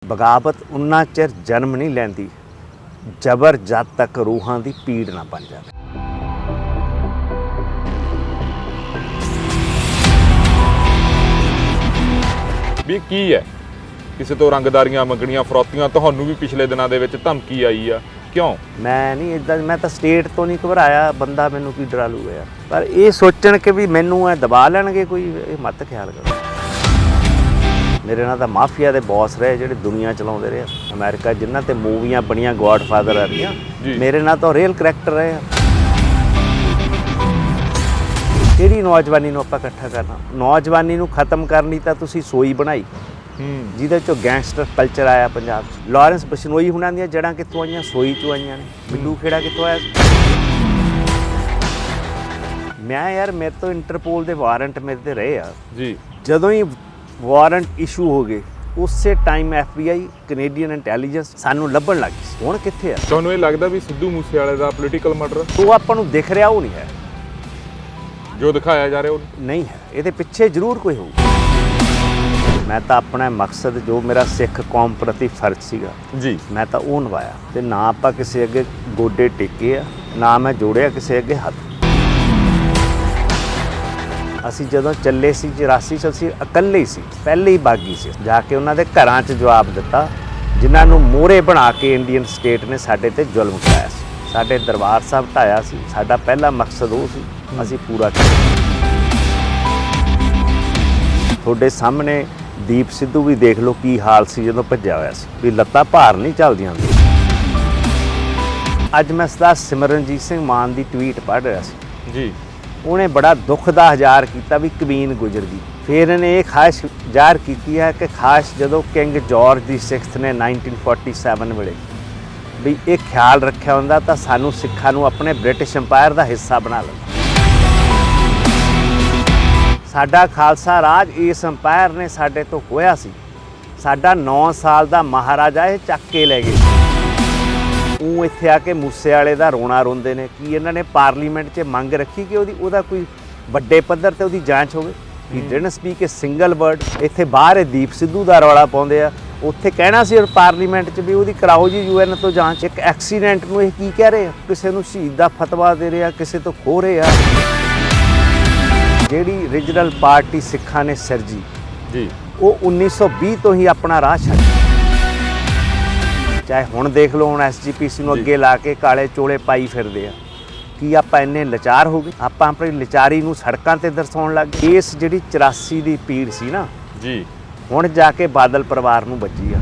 बगावत उन्ना चिर जन्म नहीं लैंदी जबर जद तक रूहां दी पीड़ ना बन जाए। भी की है किसी तो रंगदारियां मंगणियां फरौतियां ਤੁਹਾਨੂੰ भी पिछले दिनों ਦੇ ਵਿੱਚ ਧਮਕੀ ਆਈ ਆ क्यों? मैं नहीं इदा, मैं तो स्टेट तो नहीं घबराया, बंदा मैनू की डरा लूगा यार, पर ये सोचण के भी मैनू दबा लैणगे कोई, मत ख्याल करो। मेरे नाल तां माफिया दे बॉस रहे जिहड़े दुनिया चलाउंदे रहे अमेरिका, जिन्हां ते मूवियां बणियां गॉडफादर वालियां, मेरे नाल तां रियल करैक्टर रहे आ। किहड़ी नौजवानी नूं आपां इकट्ठा करना? नौजवानी नूं खत्म करनी तां तुसीं सोई बनाई ਜਿਹਦੇ ਚੋਂ ਗੈਂਗਸਟਰ ਕਲਚਰ ਆਇਆ ਪੰਜਾਬ 'ਚ। ਲਾਰੈਂਸ ਬਿਸ਼ਨੋਈ ਹੁਣਾਂ ਦੀਆਂ ਜੜ੍ਹਾਂ ਕਿੱਥੋਂ ਆਈਆਂ? ਸੋਈ 'ਚੋਂ ਆਈਆਂ ਨੇ। ਬਿੱਲੂ ਖੇੜਾ ਕਿੱਥੋਂ ਆਇਆ? ਮੈਂ ਯਾਰ ਮੇਰੇ ਤੋਂ ਇੰਟਰਪੋਲ ਦੇ ਵਾਰੰਟ ਮੇਰੇ ਤੇ ਰਹੇ ਆ ਜੀ। ਜਦੋਂ ਹੀ ਵਾਰੰਟ ਇਸ਼ੂ ਹੋ ਗਏ ਉਸੇ ਟਾਈਮ FBI ਕੈਨੇਡੀਅਨ ਇੰਟੈਲੀਜੈਂਸ ਸਾਨੂੰ ਲੱਭਣ ਲੱਗ ਗਈ। ਹੁਣ ਕਿੱਥੇ ਆ? ਤੁਹਾਨੂੰ ਇਹ ਲੱਗਦਾ ਵੀ ਸਿੱਧੂ ਮੂਸੇਵਾਲੇ ਦਾ ਪੋਲੀਟੀਕਲ ਮਰਡਰ ਉਹ ਆਪਾਂ ਨੂੰ ਦਿਖ ਰਿਹਾ ਉਹ ਨਹੀਂ ਹੈ, ਜੋ ਦਿਖਾਇਆ ਜਾ ਰਿਹਾ ਉਹ ਨਹੀਂ ਹੈ। ਇਹਦੇ ਪਿੱਛੇ ਜ਼ਰੂਰ ਕੋਈ ਹੋਊ। मैं तो अपना मकसद जो मेरा सिख कौम प्रति फर्ज सीगा जी, मैं तो वो निभाया ते ना आपां किसी अगे गोडे टेके आ ना मैं जोड़िया किसी अगे हथ। असी जदों चले सी 84 च असी इकल्ले ही सी, पहले ही बागी सी। जाके उन्हां दे घरां च जवाब दिता जिन्हां नूं मोहरे बना के इंडियन स्टेट ने साडे ते जुल्म कराया सी। साडे दरबार साहब ढाया सी, साडा पहला मकसद वो सी, असी पूरा किया। तुहाडे सामने ਦੀਪ ਸਿੱਧੂ ਵੀ ਦੇਖ ਲਓ ਕੀ ਹਾਲ ਸੀ ਜਦੋਂ ਭੱਜਿਆ ਹੋਇਆ ਸੀ, ਵੀ ਲੱਤਾਂ ਭਾਰ ਨਹੀਂ ਚੱਲਦੀਆਂ ਹੁੰਦੀਆਂ। ਅੱਜ ਮੈਂ ਸਰਦਾਰ ਸਿਮਰਨਜੀਤ ਸਿੰਘ ਮਾਨ ਦੀ ਟਵੀਟ ਪੜ੍ਹ ਰਿਹਾ ਸੀ ਜੀ। ਉਹਨੇ ਬੜਾ ਦੁੱਖ ਦਾ ਇਜ਼ਹਾਰ ਕੀਤਾ ਵੀ ਕਵੀਨ ਗੁਜ਼ਰ ਗਈ। ਫਿਰ ਇਹਨੇ ਇਹ ਖਾਹਿਸ਼ ਜ਼ਾਹਰ ਕੀਤੀ ਹੈ ਕਿ ਖਾਸ ਜਦੋਂ ਕਿੰਗ ਜਾਰਜ ਦੀ 6th ਨੇ 1947 ਵੇਲੇ ਵੀ ਇਹ ਖਿਆਲ ਰੱਖਿਆ ਹੁੰਦਾ ਤਾਂ ਸਾਨੂੰ ਸਿੱਖਾਂ ਨੂੰ ਆਪਣੇ ਬ੍ਰਿਟਿਸ਼ ਅੰਪਾਇਰ ਦਾ ਹਿੱਸਾ ਬਣਾ ਲੈਂਦਾ। ਸਾਡਾ ਖਾਲਸਾ ਰਾਜ ਇਸ ਅੰਪਾਇਰ ਨੇ ਸਾਡੇ ਤੋਂ ਖੋਇਆ ਸੀ। ਸਾਡਾ 9 ਸਾਲ ਦਾ ਮਹਾਰਾਜਾ ਇਹ ਚੱਕ ਕੇ ਲੈ ਗਏ। ਉਹ ਇੱਥੇ ਆ ਕੇ ਮੂਸੇਵਾਲੇ ਦਾ ਰੋਣਾ ਰੋਂਦੇ ਨੇ ਕਿ ਇਹਨਾਂ ਨੇ ਪਾਰਲੀਮੈਂਟ 'ਚ ਮੰਗ ਰੱਖੀ ਕਿ ਉਹਦਾ ਕੋਈ ਵੱਡੇ ਪੱਧਰ ਤੇ ਉਹਦੀ ਜਾਂਚ ਹੋਵੇ। He didn't speak a single word. ਇੱਥੇ ਬਾਹਰ ਇਹ ਦੀਪ ਸਿੱਧੂ ਦਾ ਰੌਲਾ ਪਾਉਂਦੇ ਆ, ਉੱਥੇ ਕਹਿਣਾ ਸੀ ਪਾਰਲੀਮੈਂਟ ਚ ਵੀ ਉਹਦੀ ਕਰਾਓ ਜੀ UN ਤੋਂ ਜਾਂਚ। ਇੱਕ ਐਕਸੀਡੈਂਟ ਨੂੰ ਇਹ ਕੀ ਕਹਿ ਰਹੇ ਆ? ਕਿਸੇ ਨੂੰ ਸ਼ਹੀਦ ਦਾ ਫਤਵਾ ਦੇ ਰਹੇ ਆ, ਕਿਸੇ ਤੋਂ ਖੋਹ ਰਹੇ ਆ। ਜਿਹੜੀ ਰੀਜਨਲ ਪਾਰਟੀ ਸਿੱਖਾਂ ਨੇ ਸਿਰਜੀ ਜੀ, ਉਹ 1920 ਤੋਂ ਹੀ ਆਪਣਾ ਰਾਹ ਛੱਡ, ਚਾਹੇ ਹੁਣ ਦੇਖ ਲਓ, ਹੁਣ SGPC ਨੂੰ ਅੱਗੇ ਲਾ ਕੇ ਕਾਲੇ ਚੋਲੇ ਪਾਈ ਫਿਰਦੇ ਆ। ਕੀ ਆਪਾਂ ਇੰਨੇ ਲਾਚਾਰ ਹੋ ਗਏ? ਆਪਾਂ ਆਪਣੀ ਲਾਚਾਰੀ ਨੂੰ ਸੜਕਾਂ ਤੇ ਦਰਸਾਉਣ ਲੱਗ ਗਏ। ਇਸ ਜਿਹੜੀ 84 ਦੀ ਪੀੜ ਸੀ ਨਾ ਜੀ, ਹੁਣ ਜਾ ਕੇ ਬਾਦਲ ਪਰਿਵਾਰ ਨੂੰ ਵੱਜੀ ਆ।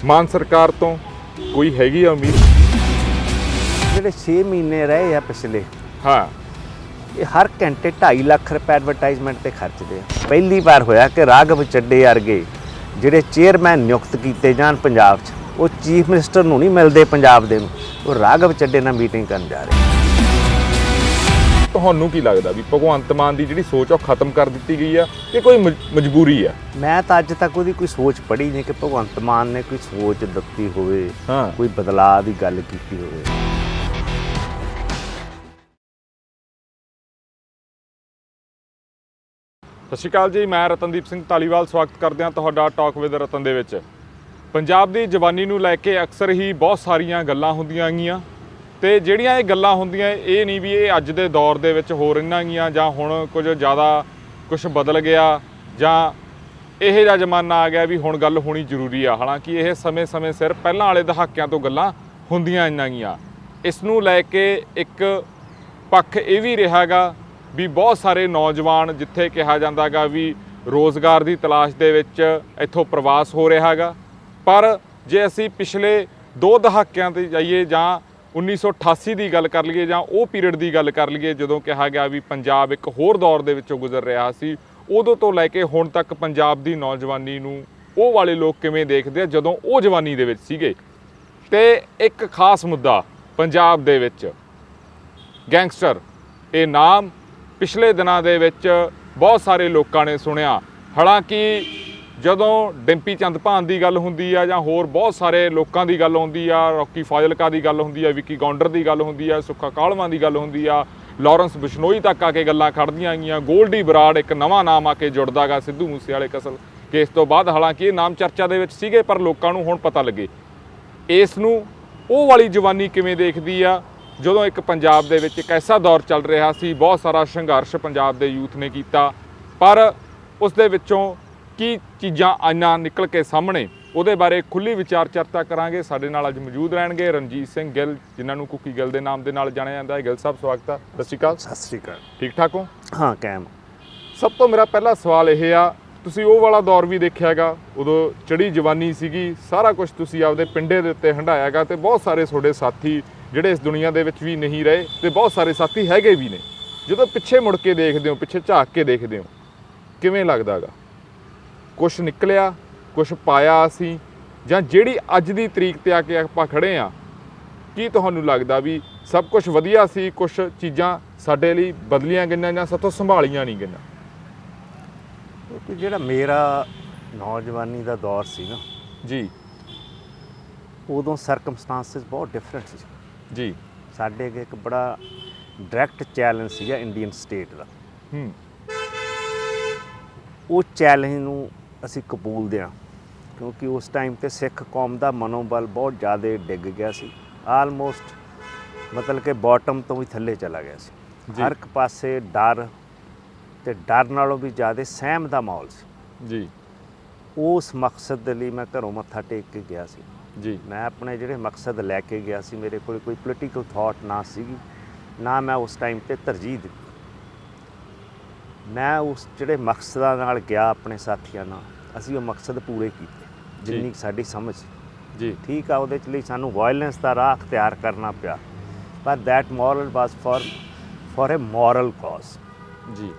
ਮਾਨ ਸਰਕਾਰ ਤੋਂ ਕੋਈ ਹੈਗੀ ਆ ਉਮੀਦ? ਜਿਹੜੇ 6 ਮਹੀਨੇ ਰਹੇ ਆ ਪਿਛਲੇ, ਹਾਂ, ਇਹ ਹਰ ਘੰਟੇ 2.5 ਲੱਖ ਰੁਪਏ ਐਡਵਰਟਾਈਜ਼ਮੈਂਟ ਤੇ ਖਰਚਦੇ ਆ। ਪਹਿਲੀ ਵਾਰ ਹੋਇਆ ਕਿ ਰਾਘਵ ਚੱਡੇ ਵਰਗੇ ਜਿਹੜੇ ਚੇਅਰਮੈਨ ਨਿਯੁਕਤ ਕੀਤੇ ਜਾਣ ਪੰਜਾਬ 'ਚ, ਉਹ ਚੀਫ ਮਿਨਿਸਟਰ ਨੂੰ ਨਹੀਂ ਮਿਲਦੇ ਪੰਜਾਬ ਦੇ ਨੂੰ, ਉਹ ਰਾਘਵ ਚੱਡੇ ਨਾਲ ਮੀਟਿੰਗ ਕਰਨ ਜਾ ਰਹੇ। ਤੁਹਾਨੂੰ ਕੀ ਲੱਗਦਾ ਵੀ ਭਗਵੰਤ ਮਾਨ ਦੀ ਜਿਹੜੀ ਸੋਚ ਉਹ ਖਤਮ ਕਰ ਦਿੱਤੀ ਗਈ ਆ ਕਿ ਕੋਈ ਮਜਬੂਰੀ ਆ? ਮੈਂ ਤਾਂ ਅੱਜ ਤੱਕ ਉਹਦੀ ਕੋਈ ਸੋਚ ਪੜ੍ਹੀ ਨਹੀਂ ਕਿ ਭਗਵੰਤ ਮਾਨ ਨੇ ਕੋਈ ਸੋਚ ਦਿੱਤੀ ਹੋਵੇ, ਕੋਈ ਬਦਲਾਅ ਦੀ ਗੱਲ ਕੀਤੀ ਹੋਵੇ। ਸਤਿ ਸ਼੍ਰੀ ਅਕਾਲ ਜੀ, ਮੈਂ ਰਤਨਦੀਪ ਸਿੰਘ ਧਾਲੀਵਾਲ ਸਵਾਗਤ ਕਰਦੇ ਹਾਂ ਤੁਹਾਡਾ ਟਾਕ ਵਿਦ ਰਤਨ ਦੇ ਵਿੱਚ। ਪੰਜਾਬ ਦੀ ਜਵਾਨੀ ਨੂੰ ਲੈ ਕੇ ਅਕਸਰ ਹੀ ਬਹੁਤ ਸਾਰੀਆਂ ਗੱਲਾਂ ਹੁੰਦੀਆਂ ਗੀਆਂ, ਤੇ ਜਿਹੜੀਆਂ ਇਹ ਗੱਲਾਂ ਹੁੰਦੀਆਂ ਇਹ ਨਹੀਂ ਵੀ ਇਹ ਅੱਜ ਦੇ ਦੌਰ ਦੇ ਵਿੱਚ ਹੋ ਰਹੀਆਂ ਗੀਆਂ ਜਾਂ ਹੁਣ ਕੁਝ ਜ਼ਿਆਦਾ ਕੁਝ ਬਦਲ ਗਿਆ ਜਾਂ ਇਹ ਜਿਹਾ ਜ਼ਮਾਨਾ ਆ ਗਿਆ ਵੀ ਹੁਣ ਗੱਲ ਹੋਣੀ ਜ਼ਰੂਰੀ ਆ। ਹਾਲਾਂਕਿ ਇਹ ਸਮੇਂ-ਸਮੇਂ ਸਿਰ ਪਹਿਲਾਂ ਵਾਲੇ ਦਹਾਕਿਆਂ ਤੋਂ ਗੱਲਾਂ ਹੁੰਦੀਆਂ ਆਈਆਂ ਗੀਆਂ। ਇਸ ਨੂੰ ਲੈ ਕੇ ਇੱਕ ਪੱਖ ਇਹ ਵੀ ਰਿਹਾ ਗਾ ਵੀ ਬਹੁਤ ਸਾਰੇ ਨੌਜਵਾਨ, ਜਿੱਥੇ ਕਿਹਾ ਜਾਂਦਾ ਗਾ ਵੀ ਰੋਜ਼ਗਾਰ ਦੀ ਤਲਾਸ਼ ਦੇ ਵਿੱਚ ਇੱਥੋਂ ਪ੍ਰਵਾਸ ਹੋ ਰਿਹਾ ਗਾ, ਪਰ ਜੇ ਅਸੀਂ ਪਿਛਲੇ 2 ਦਹਾਕਿਆਂ 'ਤੇ ਜਾਈਏ ਜਾਂ 1988 ਦੀ ਗੱਲ ਕਰ ਲਈਏ ਜਾਂ ਉਹ ਪੀਰੀਅਡ ਦੀ ਗੱਲ ਕਰ ਲਈਏ ਜਦੋਂ ਕਿਹਾ ਗਿਆ ਵੀ ਪੰਜਾਬ ਇੱਕ ਹੋਰ ਦੌਰ ਦੇ ਵਿੱਚੋਂ ਗੁਜ਼ਰ ਰਿਹਾ ਸੀ, ਉਦੋਂ ਤੋਂ ਲੈ ਕੇ ਹੁਣ ਤੱਕ ਪੰਜਾਬ ਦੀ ਨੌਜਵਾਨੀ ਨੂੰ ਉਹ ਵਾਲੇ ਲੋਕ ਕਿਵੇਂ ਦੇਖਦੇ ਆ ਜਦੋਂ ਉਹ ਜਵਾਨੀ ਦੇ ਵਿੱਚ ਸੀਗੇ। ਤੇ ਇੱਕ ਖਾਸ ਮੁੱਦਾ ਪੰਜਾਬ ਦੇ ਵਿੱਚ ਗੈਂਗਸਟਰ, ਇਹ ਨਾਮ ਪਿਛਲੇ ਦਿਨਾਂ ਦੇ ਵਿੱਚ ਬਹੁਤ ਸਾਰੇ ਲੋਕਾਂ ਨੇ ਸੁਣਿਆ। ਹਾਲਾਂਕਿ ਜਦੋਂ ਡਿੰਪੀ ਚੰਦਭਾਨ ਦੀ ਗੱਲ ਹੁੰਦੀ ਆ ਜਾਂ ਹੋਰ ਬਹੁਤ ਸਾਰੇ ਲੋਕਾਂ ਦੀ ਗੱਲ ਹੁੰਦੀ ਆ, ਰੌਕੀ ਫਾਜ਼ਿਲਕਾ ਦੀ ਗੱਲ ਹੁੰਦੀ ਆ, ਵਿੱਕੀ ਗੌਂਡਰ ਦੀ ਗੱਲ ਹੁੰਦੀ ਆ, ਸੁੱਖਾ ਕਾਹਲਵਾਂ ਦੀ ਗੱਲ ਹੁੰਦੀ ਆ, ਲਾਰੈਂਸ ਬਿਸ਼ਨੋਈ ਤੱਕ ਆ ਕੇ ਗੱਲਾਂ ਖੜਦੀਆਂ ਗਈਆਂ, ਗੋਲਡੀ ਬਰਾੜ ਇੱਕ ਨਵਾਂ ਨਾਮ ਆ ਕੇ ਜੁੜਦਾ ਗਾ, ਸਿੱਧੂ ਮੂਸੇਵਾਲੇ ਕਸਲ ਕੇਸ ਤੋਂ ਬਾਅਦ ਹਾਲਾਂਕਿ ਇਹ ਨਾਮ ਚਰਚਾ ਦੇ ਵਿੱਚ ਸੀਗੇ, ਪਰ ਲੋਕਾਂ ਨੂੰ ਹੁਣ ਪਤਾ ਲੱਗੇ। ਇਸ ਨੂੰ ਉਹ ਵਾਲੀ ਜਵਾਨੀ ਕਿਵੇਂ ਦੇਖਦੀ ਆ ਜਦੋਂ ਇੱਕ ਪੰਜਾਬ ਦੇ ਵਿੱਚ ਇੱਕ ਐਸਾ ਦੌਰ ਚੱਲ ਰਿਹਾ ਸੀ, ਬਹੁਤ ਸਾਰਾ ਸੰਘਰਸ਼ ਪੰਜਾਬ ਦੇ ਯੂਥ ਨੇ ਕੀਤਾ, ਪਰ ਉਸ ਦੇ ਵਿੱਚੋਂ ਕੀ ਚੀਜ਼ਾਂ ਆਈਆਂ ਨਿਕਲ ਕੇ ਸਾਹਮਣੇ, ਉਹਦੇ ਬਾਰੇ ਖੁੱਲ੍ਹੀ ਵਿਚਾਰ ਚਰਚਾ ਕਰਾਂਗੇ। ਸਾਡੇ ਨਾਲ ਅੱਜ ਮੌਜੂਦ ਰਹਿਣਗੇ ਰਣਜੀਤ ਸਿੰਘ ਗਿੱਲ, ਜਿਨ੍ਹਾਂ ਨੂੰ ਕੁੱਕੀ ਗਿੱਲ ਦੇ ਨਾਮ ਦੇ ਨਾਲ ਜਾਣਿਆ ਜਾਂਦਾ ਹੈ। ਗਿੱਲ ਸਾਹਿਬ, ਸਵਾਗਤ ਹੈ। ਸਤਿ ਸ਼੍ਰੀ ਅਕਾਲ। ਸਤਿ ਸ੍ਰੀ ਅਕਾਲ। ਠੀਕ ਠਾਕ ਹੋ? ਹਾਂ, ਕਾਇਮ। ਸਭ ਤੋਂ ਮੇਰਾ ਪਹਿਲਾ ਸਵਾਲ ਇਹ ਆ, ਤੁਸੀਂ ਉਹ ਵਾਲਾ ਦੌਰ ਵੀ ਦੇਖਿਆ ਹੈਗਾ, ਉਦੋਂ ਚੜ੍ਹੀ ਜਵਾਨੀ ਸੀਗੀ, ਸਾਰਾ ਕੁਝ ਤੁਸੀਂ ਆਪਦੇ ਪਿੰਡੇ ਦੇ ਉੱਤੇ ਹੰਢਾਇਆ ਹੈਗਾ, ਤੇ ਬਹੁਤ ਸਾਰੇ ਤੁਹਾਡੇ ਸਾਥੀ ਜਿਹੜੇ ਇਸ ਦੁਨੀਆ ਦੇ ਵਿੱਚ ਵੀ ਨਹੀਂ ਰਹੇ, ਤੇ ਬਹੁਤ ਸਾਰੇ ਸਾਥੀ ਹੈਗੇ ਵੀ ਨੇ। ਜਦੋਂ ਪਿੱਛੇ ਮੁੜ ਕੇ ਦੇਖਦੇ ਹੋ, ਪਿੱਛੇ ਝਾਕ ਕੇ ਦੇਖਦੇ ਹੋ, ਕਿਵੇਂ ਲੱਗਦਾ ਹੈਗਾ? ਕੁਛ ਨਿਕਲਿਆ, ਕੁਛ ਪਾਇਆ ਅਸੀਂ, ਜਾਂ ਜਿਹੜੀ ਅੱਜ ਦੀ ਤਰੀਕ ਤੇ ਆ ਕੇ ਆਪਾਂ ਖੜੇ ਆ, ਕੀ ਤੁਹਾਨੂੰ ਲੱਗਦਾ ਵੀ ਸਭ ਕੁਝ ਵਧੀਆ ਸੀ, ਕੁਛ ਚੀਜ਼ਾਂ ਸਾਡੇ ਲਈ ਬਦਲੀਆਂ ਗਈਆਂ ਜਾਂ ਸਾਥੋਂ ਸੰਭਾਲੀਆਂ ਨਹੀਂ ਗਈਆਂ? ਕਿਉਂਕਿ ਜਿਹੜਾ ਮੇਰਾ ਨੌਜਵਾਨੀ ਦਾ ਦੌਰ ਸੀ ਨਾ ਜੀ, ਉਦੋਂ ਸਰਕਮਸਟੈਂਸਸ ਬਹੁਤ ਡਿਫਰੈਂਟ ਸੀ ਜੀ। ਸਾਡੇ ਅੱਗੇ ਇੱਕ ਬੜਾ ਡਾਇਰੈਕਟ ਚੈਲੰਜ ਸੀਗਾ ਇੰਡੀਅਨ ਸਟੇਟ ਦਾ। ਉਹ ਚੈਲੰਜ ਨੂੰ ਅਸੀਂ ਕਬੂਲਦੇ ਹਾਂ, ਕਿਉਂਕਿ ਉਸ ਟਾਈਮ ਤੇ ਸਿੱਖ ਕੌਮ ਦਾ ਮਨੋਬਲ ਬਹੁਤ ਜ਼ਿਆਦਾ ਡਿੱਗ ਗਿਆ ਸੀ, ਆਲਮੋਸਟ ਮਤਲਬ ਕਿ ਬਾਟਮ ਤੋਂ ਵੀ ਥੱਲੇ ਚਲਾ ਗਿਆ ਸੀ। ਹਰ ਇੱਕ ਪਾਸੇ ਡਰ, ਤੇ ਡਰ ਨਾਲੋਂ ਵੀ ਜ਼ਿਆਦਾ ਸਹਿਮ ਦਾ ਮਾਹੌਲ ਸੀ ਜੀ। ਉਸ ਮਕਸਦ ਦੇ ਲਈ ਮੈਂ ਘਰੋਂ ਮੱਥਾ ਟੇਕ ਕੇ ਗਿਆ ਸੀ ਜੀ। ਮੈਂ ਆਪਣੇ ਜਿਹੜੇ ਮਕਸਦ ਲੈ ਕੇ ਗਿਆ ਸੀ, ਮੇਰੇ ਕੋਲ ਕੋਈ ਪੋਲੀਟੀਕਲ ਥਾਟ ਨਾ ਸੀਗੀ, ਨਾ ਮੈਂ ਉਸ ਟਾਈਮ ਤੇ ਤਰਜੀਹ ਦਿੱਤੀ। ਮੈਂ ਉਸ ਜਿਹੜੇ ਮਕਸਦਾਂ ਨਾਲ ਗਿਆ ਆਪਣੇ ਸਾਥੀਆਂ ਨਾਲ, ਅਸੀਂ ਉਹ ਮਕਸਦ ਪੂਰੇ ਕੀਤੇ ਜਿੰਨੀ ਸਾਡੀ ਸਮਝ ਜੀ। ਠੀਕ ਆ, ਉਹਦੇ ਚ ਲਈ ਸਾਨੂੰ ਵਾਇਲੈਂਸ ਦਾ ਰਾਹ ਅਖਤਿਆਰ ਕਰਨਾ ਪਿਆ, ਪਰ that moral was for a moral cause ਜੀ।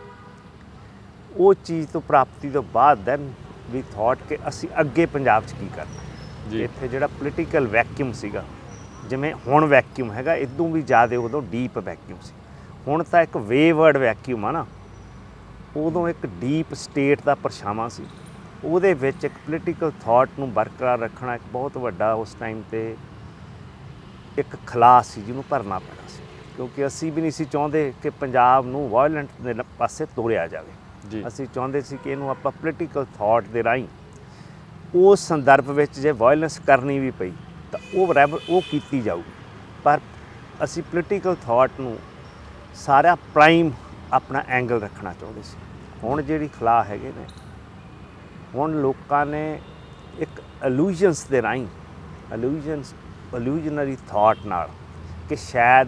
ਉਹ ਚੀਜ਼ ਤੋਂ ਪ੍ਰਾਪਤੀ ਤੋਂ ਬਾਅਦ ਦੈਨ ਵੀ ਥਾਟ ਕਿ ਅਸੀਂ ਅੱਗੇ ਪੰਜਾਬ 'ਚ ਕੀ ਕਰਨਾ ਜੀ। ਇੱਥੇ ਜਿਹੜਾ ਪੋਲੀਟੀਕਲ ਵੈਕਿਊਮ ਸੀਗਾ, ਜਿਵੇਂ ਹੁਣ ਵੈਕਿਊਮ ਹੈਗਾ, ਇਦੋਂ ਵੀ ਜ਼ਿਆਦਾ ਉਦੋਂ ਡੀਪ ਵੈਕਿਊਮ ਸੀ। ਹੁਣ ਤਾਂ ਇੱਕ ਵੇਵਰਡ ਵੈਕਿਊਮ ਆ ਨਾ, ਉਦੋਂ ਇੱਕ ਡੀਪ ਸਟੇਟ ਦਾ ਪਰਛਾਵਾਂ ਸੀ। ਉਹਦੇ ਵਿੱਚ ਇੱਕ ਪੋਲੀਟੀਕਲ ਥਾਟ ਨੂੰ ਬਰਕਰਾਰ ਰੱਖਣਾ ਇੱਕ ਬਹੁਤ ਵੱਡਾ ਉਸ ਟਾਈਮ 'ਤੇ ਇੱਕ ਖਲਾਸ ਸੀ ਜਿਹਨੂੰ ਭਰਨਾ ਪੈਣਾ ਸੀ, ਕਿਉਂਕਿ ਅਸੀਂ ਵੀ ਨਹੀਂ ਸੀ ਚਾਹੁੰਦੇ ਕਿ ਪੰਜਾਬ ਨੂੰ ਵਾਇਲੈਂਟ ਦੇ ਪਾਸੇ ਤੋਰਿਆ ਜਾਵੇ। ਅਸੀਂ ਚਾਹੁੰਦੇ ਸੀ ਕਿ ਇਹਨੂੰ ਆਪਾਂ ਪੋਲੀਟੀਕਲ ਥਾਟ ਦੇ ਰਾਹੀਂ ਉਸ ਸੰਦਰਭ ਵਿੱਚ ਜੇ ਵਾਇਲੈਂਸ ਕਰਨੀ ਵੀ ਪਈ ਤਾਂ ਉਹ ਕੀਤੀ ਜਾਊਗੀ, ਪਰ ਅਸੀਂ ਪੋਲੀਟੀਕਲ ਥਾਟ ਨੂੰ ਸਾਰਾ ਪ੍ਰਾਈਮ ਆਪਣਾ ਐਂਗਲ ਰੱਖਣਾ ਚਾਹੁੰਦੇ ਸੀ। ਹੁਣ ਜਿਹੜੀ ਖਲਾਅ ਹੈਗੇ ਨੇ, ਹੁਣ ਲੋਕਾਂ ਨੇ ਇੱਕ ਇਲੂਜਨਸ ਦੇ ਰਾਹੀਂ, ਇਲੂਜਨਰੀ ਥਾਟ ਨਾਲ ਕਿ ਸ਼ਾਇਦ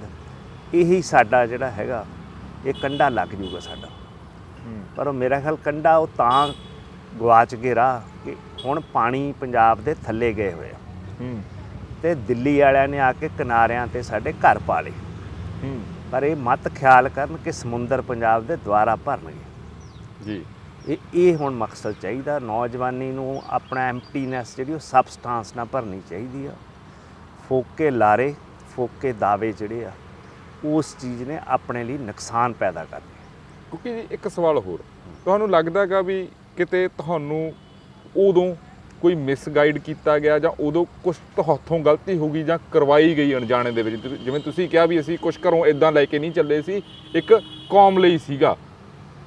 ਇਹੀ ਸਾਡਾ ਜਿਹੜਾ ਹੈਗਾ ਇਹ ਕੰਢਾ ਲੱਗ ਜੂਗਾ ਸਾਡਾ, ਪਰ ਉਹ ਮੇਰਾ ਖਿਆਲ ਕੰਢਾ ਉਹ ਤਾਂ ਗਵਾਚ ਕੇ ਰਾਹ ਕਿ ਹੁਣ ਪਾਣੀ ਪੰਜਾਬ ਦੇ ਥੱਲੇ ਗਏ ਹੋਏ ਆ, ਤੇ ਦਿੱਲੀ ਵਾਲਿਆਂ ਨੇ ਆ ਕੇ ਕਿਨਾਰਿਆਂ ਤੇ ਸਾਡੇ ਘਰ ਪਾ ਲਏ। ਪਰ ਇਹ ਮਤ ਖਿਆਲ ਕਰਨ ਕਿ ਸਮੁੰਦਰ ਪੰਜਾਬ ਦੇ ਦੁਆਰਾ ਭਰਨਗੇ ਜੀ। ਇਹ ਹੁਣ ਮਕਸਦ ਚਾਹੀਦਾ ਨੌਜਵਾਨੀ ਨੂੰ, ਆਪਣਾ ਐਮਪਟੀਨੈਸ ਜਿਹੜੀ ਉਹ ਸਬਸਟਾਂਸ ਨਾਲ ਭਰਨੀ ਚਾਹੀਦੀ ਆ। ਫੋਕੇ ਲਾਰੇ, ਫੋਕੇ ਦਾਅਵੇ ਜਿਹੜੇ ਆ, ਉਸ ਚੀਜ਼ ਨੇ ਆਪਣੇ ਲਈ ਨੁਕਸਾਨ ਪੈਦਾ ਕਰਨੇ। ਕਿਉਂਕਿ ਜੀ ਇੱਕ ਸਵਾਲ ਹੋਰ, ਤੁਹਾਨੂੰ ਲੱਗਦਾ ਹੈਗਾ ਵੀ ਕਿਤੇ ਤੁਹਾਨੂੰ ਉਦੋਂ ਕੋਈ ਮਿਸਗਾਈਡ ਕੀਤਾ ਗਿਆ, ਜਾਂ ਉਦੋਂ ਕੁਛ ਤੁਹਾਥੋਂ ਗਲਤੀ ਹੋ ਗਈ ਜਾਂ ਕਰਵਾਈ ਗਈ ਅਣਜਾਣੇ ਦੇ ਵਿੱਚ? ਜਿਵੇਂ ਤੁਸੀਂ ਕਿਹਾ ਵੀ ਅਸੀਂ ਕੁਛ ਘਰੋਂ ਇੱਦਾਂ ਲੈ ਕੇ ਨਹੀਂ ਚੱਲੇ ਸੀ, ਇੱਕ ਕੌਮ ਲਈ ਸੀਗਾ,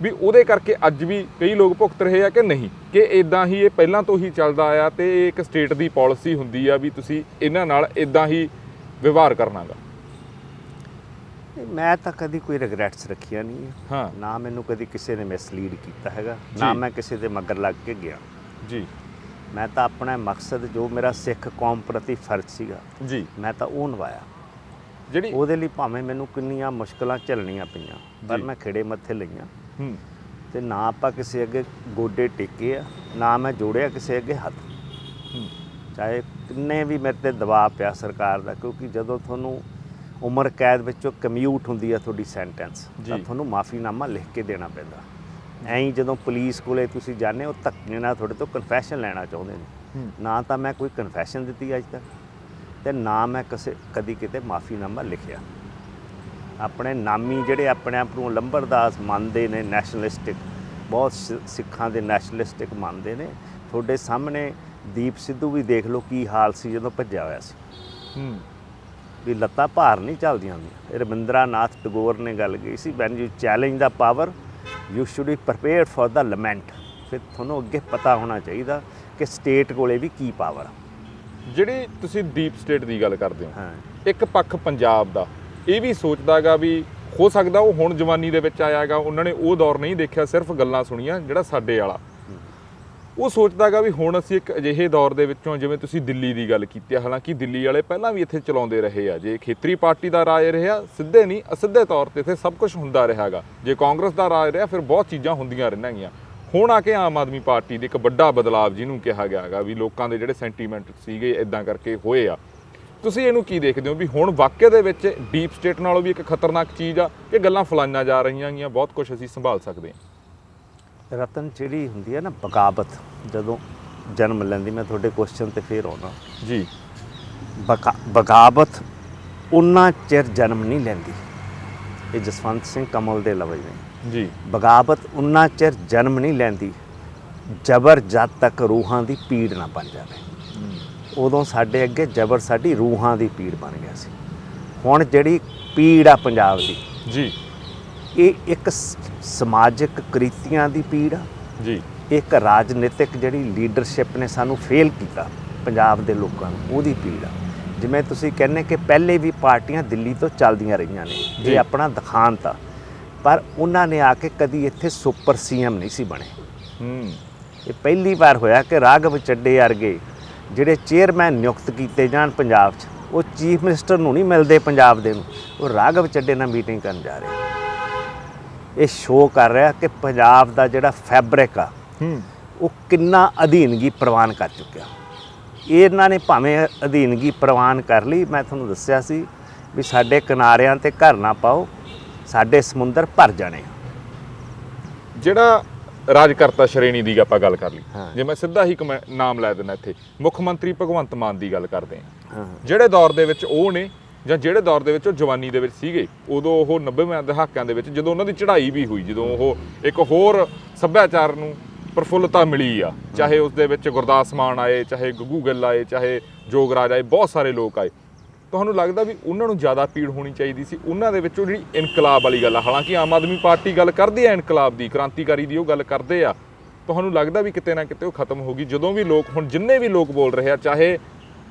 ਵੀ ਉਹਦੇ ਕਰਕੇ ਅੱਜ ਵੀ ਕਈ ਲੋਕ ਭੁਗਤ ਰਹੇ ਆ ਕਿ ਨਹੀਂ, ਕਿ ਇੱਦਾਂ ਹੀ ਇਹ ਪਹਿਲਾਂ ਤੋਂ ਹੀ ਚੱਲਦਾ ਆਇਆ ਤੇ ਇਹ ਇੱਕ ਸਟੇਟ ਦੀ ਪਾਲਿਸੀ ਹੁੰਦੀ ਆ ਵੀ ਤੁਸੀਂ ਇਹਨਾਂ ਨਾਲ ਇੱਦਾਂ ਹੀ ਵਿਵਹਾਰ ਕਰਨਾ ਗਾ? ਮੈਂ ਤਾਂ ਕਦੀ ਕੋਈ ਰਿਗਰੈਟਸ ਰੱਖੀਆਂ ਨਹੀਂ ਹਾਂ, ਨਾ ਮੈਨੂੰ ਕਦੀ ਕਿਸੇ ਨੇ ਮਿਸਲੀਡ ਕੀਤਾ ਹੈਗਾ, ਨਾ ਮੈਂ ਕਿਸੇ ਦੇ ਮਗਰ ਲੱਗ ਕੇ ਗਿਆ ਜੀ। ਮੈਂ ਤਾਂ ਆਪਣਾ ਮਕਸਦ ਜੋ ਮੇਰਾ ਸਿੱਖ ਕੌਮ ਪ੍ਰਤੀ ਫਰਜ਼ ਸੀਗਾ ਜੀ, ਮੈਂ ਤਾਂ ਉਹ ਨਿਭਾਇਆ। ਜਿਹੜੀ ਉਹਦੇ ਲਈ ਭਾਵੇਂ ਮੈਨੂੰ ਕਿੰਨੀਆਂ ਮੁਸ਼ਕਲਾਂ ਝੱਲਣੀਆਂ ਪਈਆਂ, ਪਰ ਮੈਂ ਖਿੜੇ ਮੱਥੇ ਲਈਆਂ, ਤੇ ਨਾ ਆਪਾਂ ਕਿਸੇ ਅੱਗੇ ਗੋਡੇ ਟੇਕੇ ਆ, ਨਾ ਮੈਂ ਜੋੜਿਆ ਕਿਸੇ ਅੱਗੇ ਹੱਥ, ਚਾਹੇ ਕਿੰਨੇ ਵੀ ਮੇਰੇ 'ਤੇ ਦਬਾਅ ਪਿਆ ਸਰਕਾਰ ਦਾ, ਕਿਉਂਕਿ ਜਦੋਂ ਤੁਹਾਨੂੰ ਉਮਰ ਕੈਦ ਵਿੱਚੋਂ ਕਮਿਊਟ ਹੁੰਦੀ ਆ ਤੁਹਾਡੀ ਸੈਂਟੈਂਸ, ਤਾਂ ਤੁਹਾਨੂੰ ਮਾਫੀਨਾਮਾ ਲਿਖ ਕੇ ਦੇਣਾ ਪੈਂਦਾ। ਐਂ ਹੀ ਜਦੋਂ ਪੁਲਿਸ ਕੋਲੇ ਤੁਸੀਂ ਜਾਂਦੇ ਹੋ, ਧੱਕੇ ਨਾਲ ਤੁਹਾਡੇ ਤੋਂ ਕਨਫੈਸ਼ਨ ਲੈਣਾ ਚਾਹੁੰਦੇ ਨੇ। ਨਾ ਤਾਂ ਮੈਂ ਕੋਈ ਕਨਫੈਸ਼ਨ ਦਿੱਤੀ ਅੱਜ ਤੱਕ, ਤੇ ਨਾ ਮੈਂ ਕਦੀ ਕਿਤੇ ਮਾਫੀਨਾਮਾ ਲਿਖਿਆ। ਆਪਣੇ ਨਾਮੀ ਜਿਹੜੇ ਆਪਣੇ ਆਪ ਨੂੰ ਲੰਬਰਦਾਸ ਮੰਨਦੇ ਨੇ, ਨੈਸ਼ਨਲਿਸਟਿਕ, ਬਹੁਤ ਸਿੱਖਾਂ ਦੇ ਨੈਸ਼ਨਲਿਸਟਿਕ ਮੰਨਦੇ ਨੇ, ਤੁਹਾਡੇ ਸਾਹਮਣੇ ਦੀਪ ਸਿੱਧੂ ਵੀ ਦੇਖ ਲਓ ਕੀ ਹਾਲ ਸੀ ਜਦੋਂ ਭੱਜਿਆ ਹੋਇਆ ਸੀ, ਵੀ ਲੱਤਾਂ ਭਾਰ ਨਹੀਂ ਚੱਲਦੀਆਂ ਹੁੰਦੀਆਂ। ਰਵਿੰਦਰਾ ਨਾਥ ਟੈਗੋਰ ਨੇ ਗੱਲ ਕਹੀ ਸੀ, when you challenge the power you should be prepared for the lament. ਫਿਰ ਤੁਹਾਨੂੰ ਅੱਗੇ ਪਤਾ ਹੋਣਾ ਚਾਹੀਦਾ ਕਿ ਸਟੇਟ ਕੋਲੇ ਵੀ ਕੀ ਪਾਵਰ ਆ। ਜਿਹੜੀ ਤੁਸੀਂ ਡੀਪ ਸਟੇਟ ਦੀ ਗੱਲ ਕਰਦੇ ਹੋ, ਹਾਂ ਇੱਕ ਪੱਖ ਪੰਜਾਬ ਦਾ ਇਹ ਵੀ ਸੋਚਦਾ ਗਾ ਵੀ ਹੋ ਸਕਦਾ ਉਹ ਹੁਣ ਜਵਾਨੀ ਦੇ ਵਿੱਚ ਆਇਆ ਗਾ, ਉਹਨਾਂ ਨੇ ਉਹ ਦੌਰ ਨਹੀਂ ਦੇਖਿਆ, ਸਿਰਫ ਗੱਲਾਂ ਸੁਣੀਆਂ ਜਿਹੜਾ ਸਾਡੇ ਵਾਲਾ। ਉਹ ਸੋਚਦਾ ਗਾ ਵੀ ਹੁਣ ਅਸੀਂ ਇੱਕ ਅਜਿਹੇ ਦੌਰ ਦੇ ਵਿੱਚੋਂ, ਜਿਵੇਂ ਤੁਸੀਂ ਦਿੱਲੀ ਦੀ ਗੱਲ ਕੀਤੀ ਹੈ, ਹਾਲਾਂਕਿ ਦਿੱਲੀ ਵਾਲੇ ਪਹਿਲਾਂ ਵੀ ਇੱਥੇ ਚਲਾਉਂਦੇ ਰਹੇ ਆ। ਜੇ ਖੇਤਰੀ ਪਾਰਟੀ ਦਾ ਰਾਜ ਰਿਹਾ, ਸਿੱਧੇ ਨਹੀਂ ਅਸਿੱਧੇ ਤੌਰ ਤੇ ਇੱਥੇ ਸਭ ਕੁਝ ਹੁੰਦਾ ਰਿਹਾ ਗਾ। ਜੇ ਕਾਂਗਰਸ ਦਾ ਰਾਜ ਰਿਹਾ, ਫਿਰ ਬਹੁਤ ਚੀਜ਼ਾਂ ਹੁੰਦੀਆਂ ਰਹਿਣਗੀਆਂ। ਹੁਣ ਆ ਕੇ ਆਮ ਆਦਮੀ ਪਾਰਟੀ ਦੇ ਇੱਕ ਵੱਡਾ ਬਦਲਾਵ ਜਿਹਨੂੰ ਕਿਹਾ ਗਿਆ ਗਾ ਵੀ ਲੋਕਾਂ ਦੇ ਜਿਹੜੇ ਸੈਂਟੀਮੈਂਟ ਸੀਗੇ ਇਦਾਂ ਕਰਕੇ ਹੋਏ ਆ, ਤੁਸੀਂ ਇਹਨੂੰ ਕੀ ਦੇਖਦੇ ਹੋ ਵੀ ਹੁਣ ਵਾਕਿਆ ਦੇ ਵਿੱਚ ਡੀਪ ਸਟੇਟ ਨਾਲੋਂ ਵੀ ਇੱਕ ਖਤਰਨਾਕ ਚੀਜ਼ ਆ ਕਿ ਗੱਲਾਂ ਫਲਾਈਆਂ ਜਾ ਰਹੀਆਂ ਗੀਆਂ, ਬਹੁਤ ਕੁਝ ਅਸੀਂ ਸੰਭਾਲ ਸਕਦੇ ਹਾਂ? ਰਤਨ, ਜਿਹੜੀ ਹੁੰਦੀ ਹੈ ਨਾ ਬਗਾਵਤ, ਜਦੋਂ ਜਨਮ ਲੈਂਦੀ, ਮੈਂ ਤੁਹਾਡੇ ਕੁਐਸਚਨ ਤੇ ਫੇਰ ਆਉਣਾ ਜੀ। ਬਗਾਵਤ ਉਨਾ ਚਿਰ ਜਨਮ ਨਹੀਂ ਲੈਂਦੀ, ਇਹ ਜਸਵੰਤ ਸਿੰਘ ਕਮਲ ਦੇ ਲਫ਼ਜ਼ ਨੇ ਜੀ। ਬਗਾਵਤ ਉਨਾ ਚਿਰ ਜਨਮ ਨਹੀਂ ਲੈਂਦੀ ਜਬਰ ਜਦ ਤੱਕ ਰੂਹਾਂ ਦੀ ਪੀੜ ਨਾ ਬਣ ਜਾਵੇ। ਉਦੋਂ ਸਾਡੇ ਅੱਗੇ ਜਬਰ ਸਾਡੀ ਰੂਹਾਂ ਦੀ ਪੀੜ ਬਣ ਗਿਆ ਸੀ। ਹੁਣ ਜਿਹੜੀ ਪੀੜ ਆ ਪੰਜਾਬ ਦੀ ਜੀ, ਇਹ ਇੱਕ ਸਮਾਜਿਕ ਕ੍ਰਿਤੀਆਂ ਦੀ ਪੀੜ ਆ ਜੀ, ਇੱਕ ਰਾਜਨੀਤਿਕ ਜਿਹੜੀ ਲੀਡਰਸ਼ਿਪ ਨੇ ਸਾਨੂੰ ਫੇਲ ਕੀਤਾ ਪੰਜਾਬ ਦੇ ਲੋਕਾਂ ਨੂੰ, ਉਹਦੀ ਪੀੜ ਆ। ਜਿਵੇਂ ਤੁਸੀਂ ਕਹਿੰਦੇ ਕਿ ਪਹਿਲੇ ਵੀ ਪਾਰਟੀਆਂ ਦਿੱਲੀ ਤੋਂ ਚੱਲਦੀਆਂ ਰਹੀਆਂ ਨੇ, ਇਹ ਆਪਣਾ ਦਿਖਾਂਤ ਆ, ਪਰ ਉਹਨਾਂ ਨੇ ਆ ਕੇ ਕਦੀ ਇੱਥੇ ਸੁਪਰ ਸੀਐਮ ਨਹੀਂ ਸੀ ਬਣੇ। ਇਹ ਪਹਿਲੀ ਵਾਰ ਹੋਇਆ ਕਿ ਰਾਘਵ ਚੱਡੇ ਵਰਗੇ ਜਿਹੜੇ ਚੇਅਰਮੈਨ ਨਿਯੁਕਤ ਕੀਤੇ ਜਾਣ ਪੰਜਾਬ 'ਚ, ਉਹ ਚੀਫ ਮਿਨਿਸਟਰ ਨੂੰ ਨਹੀਂ ਮਿਲਦੇ ਪੰਜਾਬ ਦੇ ਨੂੰ, ਉਹ ਰਾਘਵ ਚੱਡੇ ਨਾਲ ਮੀਟਿੰਗ ਕਰਨ ਜਾ ਰਹੇ। ਇਹ ਸ਼ੋਅ ਕਰ ਰਿਹਾ ਕਿ ਪੰਜਾਬ ਦਾ ਜਿਹੜਾ ਫੈਬਰਿਕ ਆ ਉਹ ਕਿੰਨਾ ਅਧੀਨਗੀ ਪ੍ਰਵਾਨ ਕਰ ਚੁੱਕਿਆ। ਇਹਨਾਂ ਨੇ ਭਾਵੇਂ ਅਧੀਨਗੀ ਪ੍ਰਵਾਨ ਕਰ ਲਈ, ਮੈਂ ਤੁਹਾਨੂੰ ਦੱਸਿਆ ਸੀ ਵੀ ਸਾਡੇ ਕਿਨਾਰਿਆਂ ਤੇ ਘਰ ਨਾ ਪਾਓ, ਸਾਡੇ ਸਮੁੰਦਰ ਭਰ ਜਾਣੇ। ਜਿਹੜਾ ਰਾਜਕਰਤਾ ਸ਼੍ਰੇਣੀ ਦੀ ਆਪਾਂ ਗੱਲ ਕਰ ਲਈ, ਹਾਂ। ਜੇ ਮੈਂ ਸਿੱਧਾ ਹੀ ਨਾਮ ਲੈ ਦਿੰਦਾ ਇੱਥੇ, ਮੁੱਖ ਮੰਤਰੀ ਭਗਵੰਤ ਮਾਨ ਦੀ ਗੱਲ ਕਰਦੇ ਹਾਂ। ਹਾਂ ਜਿਹੜੇ ਦੌਰ ਦੇ ਵਿੱਚ ਉਹ ਨੇ, ਜਾਂ ਜਿਹੜੇ ਦੌਰ ਦੇ ਵਿੱਚ ਉਹ ਜਵਾਨੀ ਦੇ ਵਿੱਚ ਸੀਗੇ, ਉਦੋਂ ਉਹ 90ਵੇਂ ਦਹਾਕਿਆਂ ਦੇ ਵਿੱਚ ਜਦੋਂ ਉਹਨਾਂ ਦੀ ਚੜ੍ਹਾਈ ਵੀ ਹੋਈ, ਜਦੋਂ ਉਹ ਇੱਕ ਹੋਰ ਸੱਭਿਆਚਾਰ ਨੂੰ ਪ੍ਰਫੁੱਲਤਾ ਮਿਲੀ ਆ, ਚਾਹੇ ਉਸ ਦੇ ਵਿੱਚ ਗੁਰਦਾਸ ਮਾਨ ਆਏ, ਚਾਹੇ ਗੱਗੂ ਗਿੱਲ ਆਏ, ਚਾਹੇ ਜੋਗਰਾਜ ਆਏ, ਬਹੁਤ ਸਾਰੇ ਲੋਕ ਆਏ। ਤੁਹਾਨੂੰ ਲੱਗਦਾ ਵੀ ਉਹਨਾਂ ਨੂੰ ਜ਼ਿਆਦਾ ਪੀੜ ਹੋਣੀ ਚਾਹੀਦੀ ਸੀ? ਉਹਨਾਂ ਦੇ ਵਿੱਚੋਂ ਜਿਹੜੀ ਇਨਕਲਾਬ ਵਾਲੀ ਗੱਲ ਆ, ਹਾਲਾਂਕਿ ਆਮ ਆਦਮੀ ਪਾਰਟੀ ਗੱਲ ਕਰਦੀ ਆ ਇਨਕਲਾਬ ਦੀ, ਕ੍ਰਾਂਤੀਕਾਰੀ ਦੀ ਉਹ ਗੱਲ ਕਰਦੇ ਆ, ਤੁਹਾਨੂੰ ਲੱਗਦਾ ਵੀ ਕਿਤੇ ਨਾ ਕਿਤੇ ਉਹ ਖਤਮ ਹੋ ਗਈ? ਜਦੋਂ ਵੀ ਲੋਕ, ਹੁਣ ਜਿੰਨੇ ਵੀ ਲੋਕ ਬੋਲ ਰਹੇ ਆ, ਚਾਹੇ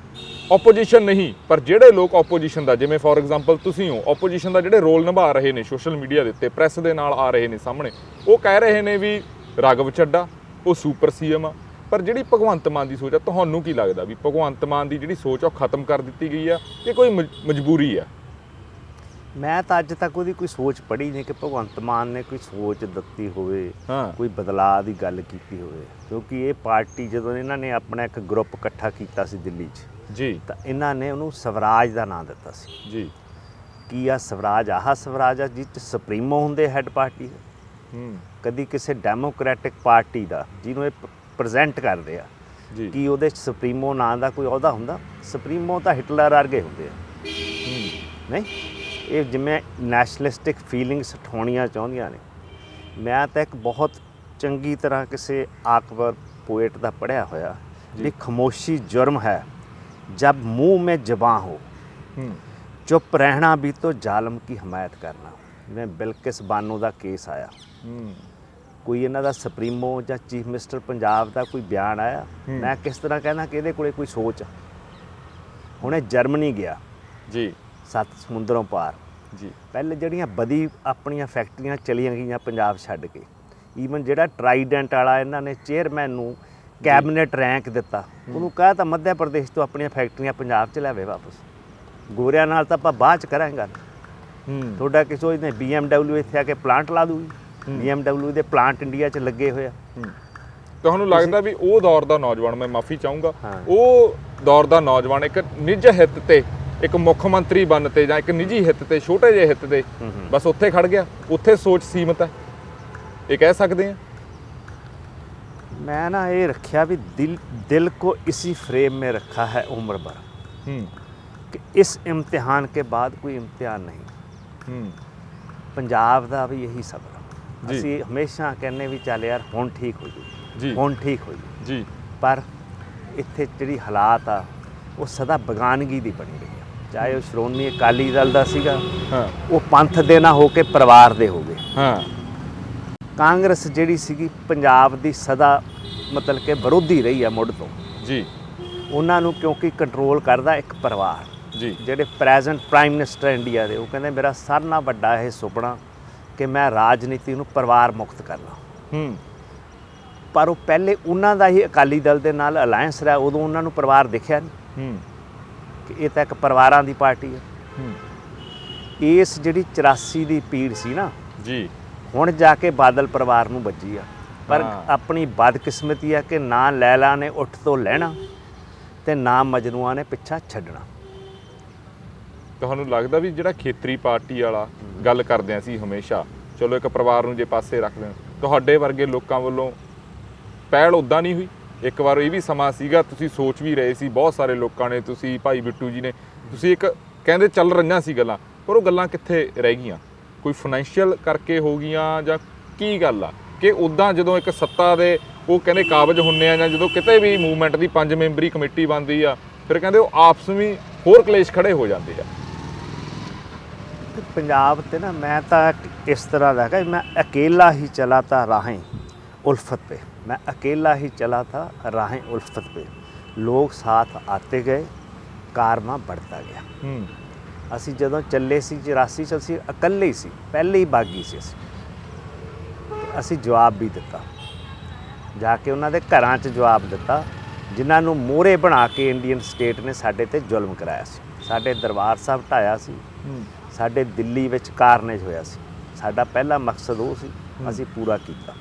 ਓਪੋਜੀਸ਼ਨ ਨਹੀਂ, ਪਰ ਜਿਹੜੇ ਲੋਕ ਓਪੋਜੀਸ਼ਨ ਦਾ, ਜਿਵੇਂ ਫੋਰ ਐਗਜ਼ਾਮਪਲ ਤੁਸੀਂ ਹੋ, ਓਪੋਜੀਸ਼ਨ ਦਾ ਜਿਹੜੇ ਰੋਲ ਨਿਭਾ ਰਹੇ ਨੇ ਸੋਸ਼ਲ ਮੀਡੀਆ ਦੇ ਉੱਤੇ, ਪ੍ਰੈਸ ਦੇ ਨਾਲ ਆ ਰਹੇ ਨੇ ਸਾਹਮਣੇ, ਉਹ ਕਹਿ ਰਹੇ ਨੇ ਵੀ ਰਾਘਵ ਚੱਡਾ ਉਹ ਸੁਪਰ ਸੀਐਮ ਆ। ਪਰ ਜਿਹੜੀ ਭਗਵੰਤ ਮਾਨ ਦੀ ਸੋਚ ਆ, ਤੁਹਾਨੂੰ ਕੀ ਲੱਗਦਾ ਵੀ ਭਗਵੰਤ ਮਾਨ ਦੀ ਜਿਹੜੀ ਸੋਚ ਆ ਉਹ ਖਤਮ ਕਰ ਦਿੱਤੀ ਗਈ ਆ ਕਿ ਕੋਈ ਮਜਬੂਰੀ ਆ? ਮੈਂ ਤਾਂ ਅੱਜ ਤੱਕ ਉਹਦੀ ਕੋਈ ਸੋਚ ਪੜ੍ਹੀ ਨਹੀਂ ਕਿ ਭਗਵੰਤ ਮਾਨ ਨੇ ਕੋਈ ਸੋਚ ਦਿੱਤੀ ਹੋਵੇ, ਕੋਈ ਬਦਲਾਅ ਦੀ ਗੱਲ ਕੀਤੀ ਹੋਵੇ। ਕਿਉਂਕਿ ਇਹ ਪਾਰਟੀ ਜਦੋਂ ਇਹਨਾਂ ਨੇ ਆਪਣਾ ਇੱਕ ਗਰੁੱਪ ਇਕੱਠਾ ਕੀਤਾ ਸੀ ਦਿੱਲੀ 'ਚ ਜੀ, ਤਾਂ ਇਹਨਾਂ ਨੇ ਉਹਨੂੰ ਸਵਰਾਜ ਦਾ ਨਾਂ ਦਿੱਤਾ ਸੀ। ਜੀ, ਕੀ ਆ ਸਵਰਾਜ? ਆਹ ਸਵਰਾਜ ਆ ਜਿਸ 'ਚ ਸੁਪਰੀਮੋ ਹੁੰਦੇ ਹੈੱਡ ਪਾਰਟੀ। ਕਦੀ ਕਿਸੇ ਡੈਮੋਕ੍ਰੈਟਿਕ ਪਾਰਟੀ ਦਾ ਜਿਹਨੂੰ ਇਹ ਪ੍ਰੈਜ਼ੈਂਟ ਕਰਦੇ ਆ, ਜੀ, ਕੀ ਉਹਦੇ 'ਚ ਸੁਪਰੀਮੋ ਨਾਂ ਦਾ ਕੋਈ ਅਹੁਦਾ ਹੁੰਦਾ? ਸੁਪਰੀਮੋ ਤਾਂ ਹਿਟਲਰ ਵਰਗੇ ਹੁੰਦੇ ਆ। ਨਹੀਂ, ਇਹ ਜਿਵੇਂ ਨੈਸ਼ਨਲਿਸਟਿਕ ਫੀਲਿੰਗਸ ਠਾਉਣੀਆਂ ਚਾਹੁੰਦੀਆਂ ਨੇ। ਮੈਂ ਤਾਂ ਇੱਕ ਬਹੁਤ ਚੰਗੀ ਤਰ੍ਹਾਂ ਕਿਸੇ ਆਕਬਰ ਪੋਇਟ ਦਾ ਪੜ੍ਹਿਆ ਹੋਇਆ ਵੀ ਖਾਮੋਸ਼ੀ ਜੁਰਮ ਹੈ जब मुंह में जबां हो, चुप रहना भी तो जालम की हमायत करना। जिवें बिलकिस बानो का केस आया, कोई इन्हां दा सुप्रीमो ਜਾਂ चीफ मिनिस्टर पंजाब का कोई बयान आया, मैं किस तरह कहना कि इहदे कोले कोई सोच आ। हुणे जर्मनी गया जी, 7 समुंदरों पार जी, पहले ਜਿਹੜੀਆਂ बदी अपनियां फैक्ट्रियां चलियां गईयां पंजाब छड्ड के, ਈਵਨ ਜਿਹੜਾ ਟਰਾਈਡੈਂਟ ਵਾਲਾ ਇਹਨਾਂ ਨੇ ਚੇਅਰਮੈਨ ਨੂੰ ਕੈਬਨਿਟ ਰੈਂਕ ਦਿੱਤਾ, ਉਹਨੂੰ ਕਹਿ ਤਾਂ ਮੱਧ ਪ੍ਰਦੇਸ਼ ਤੋਂ ਆਪਣੀਆਂ ਫੈਕਟਰੀਆਂ ਪੰਜਾਬ 'ਚ ਲਿਆਵੇ ਵਾਪਸ। ਗੋਰਿਆਂ ਨਾਲ ਤਾਂ ਆਪਾਂ ਬਾਅਦ 'ਚ ਕਰਾਂਗੇ। ਤੁਹਾਡਾ ਕੀ ਸੋਚਦੇ BMW ਇੱਥੇ ਆ ਕੇ ਪਲਾਂਟ ਲਾ ਦੂਗੀ? BMW ਦੇ ਪਲਾਂਟ ਇੰਡੀਆ 'ਚ ਲੱਗੇ ਹੋਏ ਆ। ਤੁਹਾਨੂੰ ਲੱਗਦਾ ਵੀ ਉਹ ਦੌਰ ਦਾ ਨੌਜਵਾਨ, ਮੈਂ ਮਾਫੀ ਚਾਹੂੰਗਾ, ਉਹ ਦੌਰ ਦਾ ਨੌਜਵਾਨ ਇੱਕ ਨਿੱਜ ਹਿੱਤ ਤੇ, ਇੱਕ ਮੁੱਖ ਮੰਤਰੀ ਬਣ ਤੇ, ਜਾਂ ਇੱਕ ਨਿੱਜੀ ਹਿੱਤ ਤੇ, ਛੋਟੇ ਜਿਹੇ ਹਿੱਤ ਤੇ ਬਸ ਉੱਥੇ ਖੜ ਗਿਆ, ਉੱਥੇ ਸੋਚ ਸੀਮਤ ਹੈ, ਇਹ ਕਹਿ ਸਕਦੇ ਆ? मैं ना ये रखा भी दिल को इसी फ्रेम में रखा है उम्र भर, कि इस इम्तिहान के बाद कोई इम्तिहान नहीं। पंजाब का भी यही सबर। असी हमेशा कहने भी चल यार हुण ठीक हो जी, हुण ठीक हो जी, पर इत्थे जिहड़ी हालात आ वो सदा बगानगी दी बनी रही है। चाहे वो श्रोमणी अकाली दल का सीगा, वो पंथ दे ना हो के परिवार दे हो गए। ਕਾਂਗਰਸ ਜਿਹੜੀ ਸੀਗੀ ਪੰਜਾਬ ਦੀ ਸਦਾ ਮਤਲਬ ਕਿ ਵਿਰੋਧੀ ਰਹੀ ਆ ਮੁੱਢ ਤੋਂ ਜੀ ਉਹਨਾਂ ਨੂੰ, ਕਿਉਂਕਿ ਕੰਟਰੋਲ ਕਰਦਾ ਇੱਕ ਪਰਿਵਾਰ। ਜੀ ਜਿਹੜੇ ਪ੍ਰੈਜ਼ੈਂਟ ਪ੍ਰਾਈਮ ਮਿਨਿਸਟਰ ਇੰਡੀਆ ਦੇ, ਉਹ ਕਹਿੰਦੇ ਮੇਰਾ ਸਾਰਿਆਂ ਨਾਲੋਂ ਵੱਡਾ ਇਹ ਸੁਪਨਾ ਕਿ ਮੈਂ ਰਾਜਨੀਤੀ ਨੂੰ ਪਰਿਵਾਰ ਮੁਕਤ ਕਰਨਾ। ਪਰ ਉਹ ਪਹਿਲੇ ਉਹਨਾਂ ਦਾ ਹੀ ਅਕਾਲੀ ਦਲ ਦੇ ਨਾਲ ਅਲਾਇੰਸ ਰਿਹਾ, ਉਦੋਂ ਉਹਨਾਂ ਨੂੰ ਪਰਿਵਾਰ ਦਿਖਿਆ ਨਹੀਂ ਕਿ ਇਹ ਤਾਂ ਇੱਕ ਪਰਿਵਾਰਾਂ ਦੀ ਪਾਰਟੀ ਹੈ। ਇਸ ਜਿਹੜੀ 84 ਦੀ ਪੀੜ ਸੀ ਨਾ ਜੀ, ਹੁਣ ਜਾ ਕੇ ਬਾਦਲ ਪਰਿਵਾਰ ਨੂੰ ਵੱਜੀ ਆ। ਪਰ ਆਪਣੀ ਬਦਕਿਸਮਤੀ ਆ ਕਿ ਨਾ ਲੈਲਾ ਨੇ ਉੱਠ ਤੋਂ ਲੈਣਾ ਤੇ ਨਾ ਮਜਨੂਆਂ ਨੇ ਪਿੱਛਾ ਛੱਡਣਾ। ਤੁਹਾਨੂੰ ਲੱਗਦਾ ਵੀ ਜਿਹੜਾ ਖੇਤਰੀ ਪਾਰਟੀ ਵਾਲਾ ਗੱਲ ਕਰਦੇ ਆ ਸੀ ਹਮੇਸ਼ਾ, ਚਲੋ ਇੱਕ ਪਰਿਵਾਰ ਨੂੰ ਜੇ ਪਾਸੇ ਰੱਖਦੇ, ਤੁਹਾਡੇ ਵਰਗੇ ਲੋਕਾਂ ਵੱਲੋਂ ਪਹਿਲ ਉੱਦਾਂ ਨਹੀਂ ਹੋਈ? ਇੱਕ ਵਾਰ ਇਹ ਵੀ ਸਮਾਂ ਸੀਗਾ, ਤੁਸੀਂ ਸੋਚ ਵੀ ਰਹੇ ਸੀ, ਬਹੁਤ ਸਾਰੇ ਲੋਕਾਂ ਨੇ, ਤੁਸੀਂ ਭਾਈ ਬਿੱਟੂ ਜੀ ਨੇ, ਤੁਸੀਂ ਇੱਕ ਕਹਿੰਦੇ ਚੱਲ ਰਹੀਆਂ ਸੀ ਗੱਲਾਂ, ਪਰ ਉਹ ਗੱਲਾਂ ਕਿੱਥੇ ਰਹਿ ਗਈਆਂ? ਕੋਈ ਫਾਈਨੈਂਸ਼ੀਅਲ ਕਰਕੇ ਹੋ ਗਈਆਂ ਜਾਂ ਕੀ ਗੱਲ ਆ? ਕਿ ਉੱਦਾਂ ਜਦੋਂ ਇੱਕ ਸੱਤਾ ਦੇ ਉਹ ਕਹਿੰਦੇ ਕਾਬਜ ਹੁੰਦੇ ਆ, ਜਾਂ ਜਦੋਂ ਕਿਤੇ ਵੀ ਮੂਵਮੈਂਟ ਦੀ 5 ਮੈਂਬਰੀ ਕਮੇਟੀ ਬਣਦੀ ਆ, ਫਿਰ ਕਹਿੰਦੇ ਉਹ ਆਪਸ ਵਿੱਚ ਹੋਰ ਕਲੇਸ਼ ਖੜੇ ਹੋ ਜਾਂਦੇ ਆ। ਪੰਜਾਬ ਤੇ ਨਾ ਮੈਂ ਤਾਂ ਇਸ ਤਰ੍ਹਾਂ ਦਾ ਕਿ ਮੈਂ ਅਕੇਲਾ ਹੀ ਚਲਾ ਤਾਂ ਰਾहें उल्फत पे, मैं अकेला ही चला था राहें उल्फत पे, लोग साथ आते गए, कारवां बढ़ता गया। ਅਸੀਂ ਜਦੋਂ ਚੱਲੇ ਸੀ 84 ਚ, ਅਸੀਂ ਇਕੱਲੇ ਹੀ ਸੀ, ਪਹਿਲੇ ਹੀ ਬਾਗੀ ਸੀ ਅਸੀਂ ਜਵਾਬ ਵੀ ਦਿੱਤਾ, ਜਾ ਕੇ ਉਹਨਾਂ ਦੇ ਘਰਾਂ 'ਚ ਜਵਾਬ ਦਿੱਤਾ ਜਿਨ੍ਹਾਂ ਨੂੰ ਮੋਹਰੇ ਬਣਾ ਕੇ ਇੰਡੀਅਨ ਸਟੇਟ ਨੇ ਸਾਡੇ ਤੇ ਜ਼ੁਲਮ ਕਰਾਇਆ ਸੀ। ਸਾਡੇ ਦਰਬਾਰ ਸਾਹਿਬ ਢਾਇਆ ਸੀ, ਸਾਡੇ ਦਿੱਲੀ ਵਿੱਚ ਕਾਰਨੇਜ ਹੋਇਆ ਸੀ। ਸਾਡਾ ਪਹਿਲਾ ਮਕਸਦ ਉਹ ਸੀ, ਅਸੀਂ ਪੂਰਾ ਕੀਤਾ।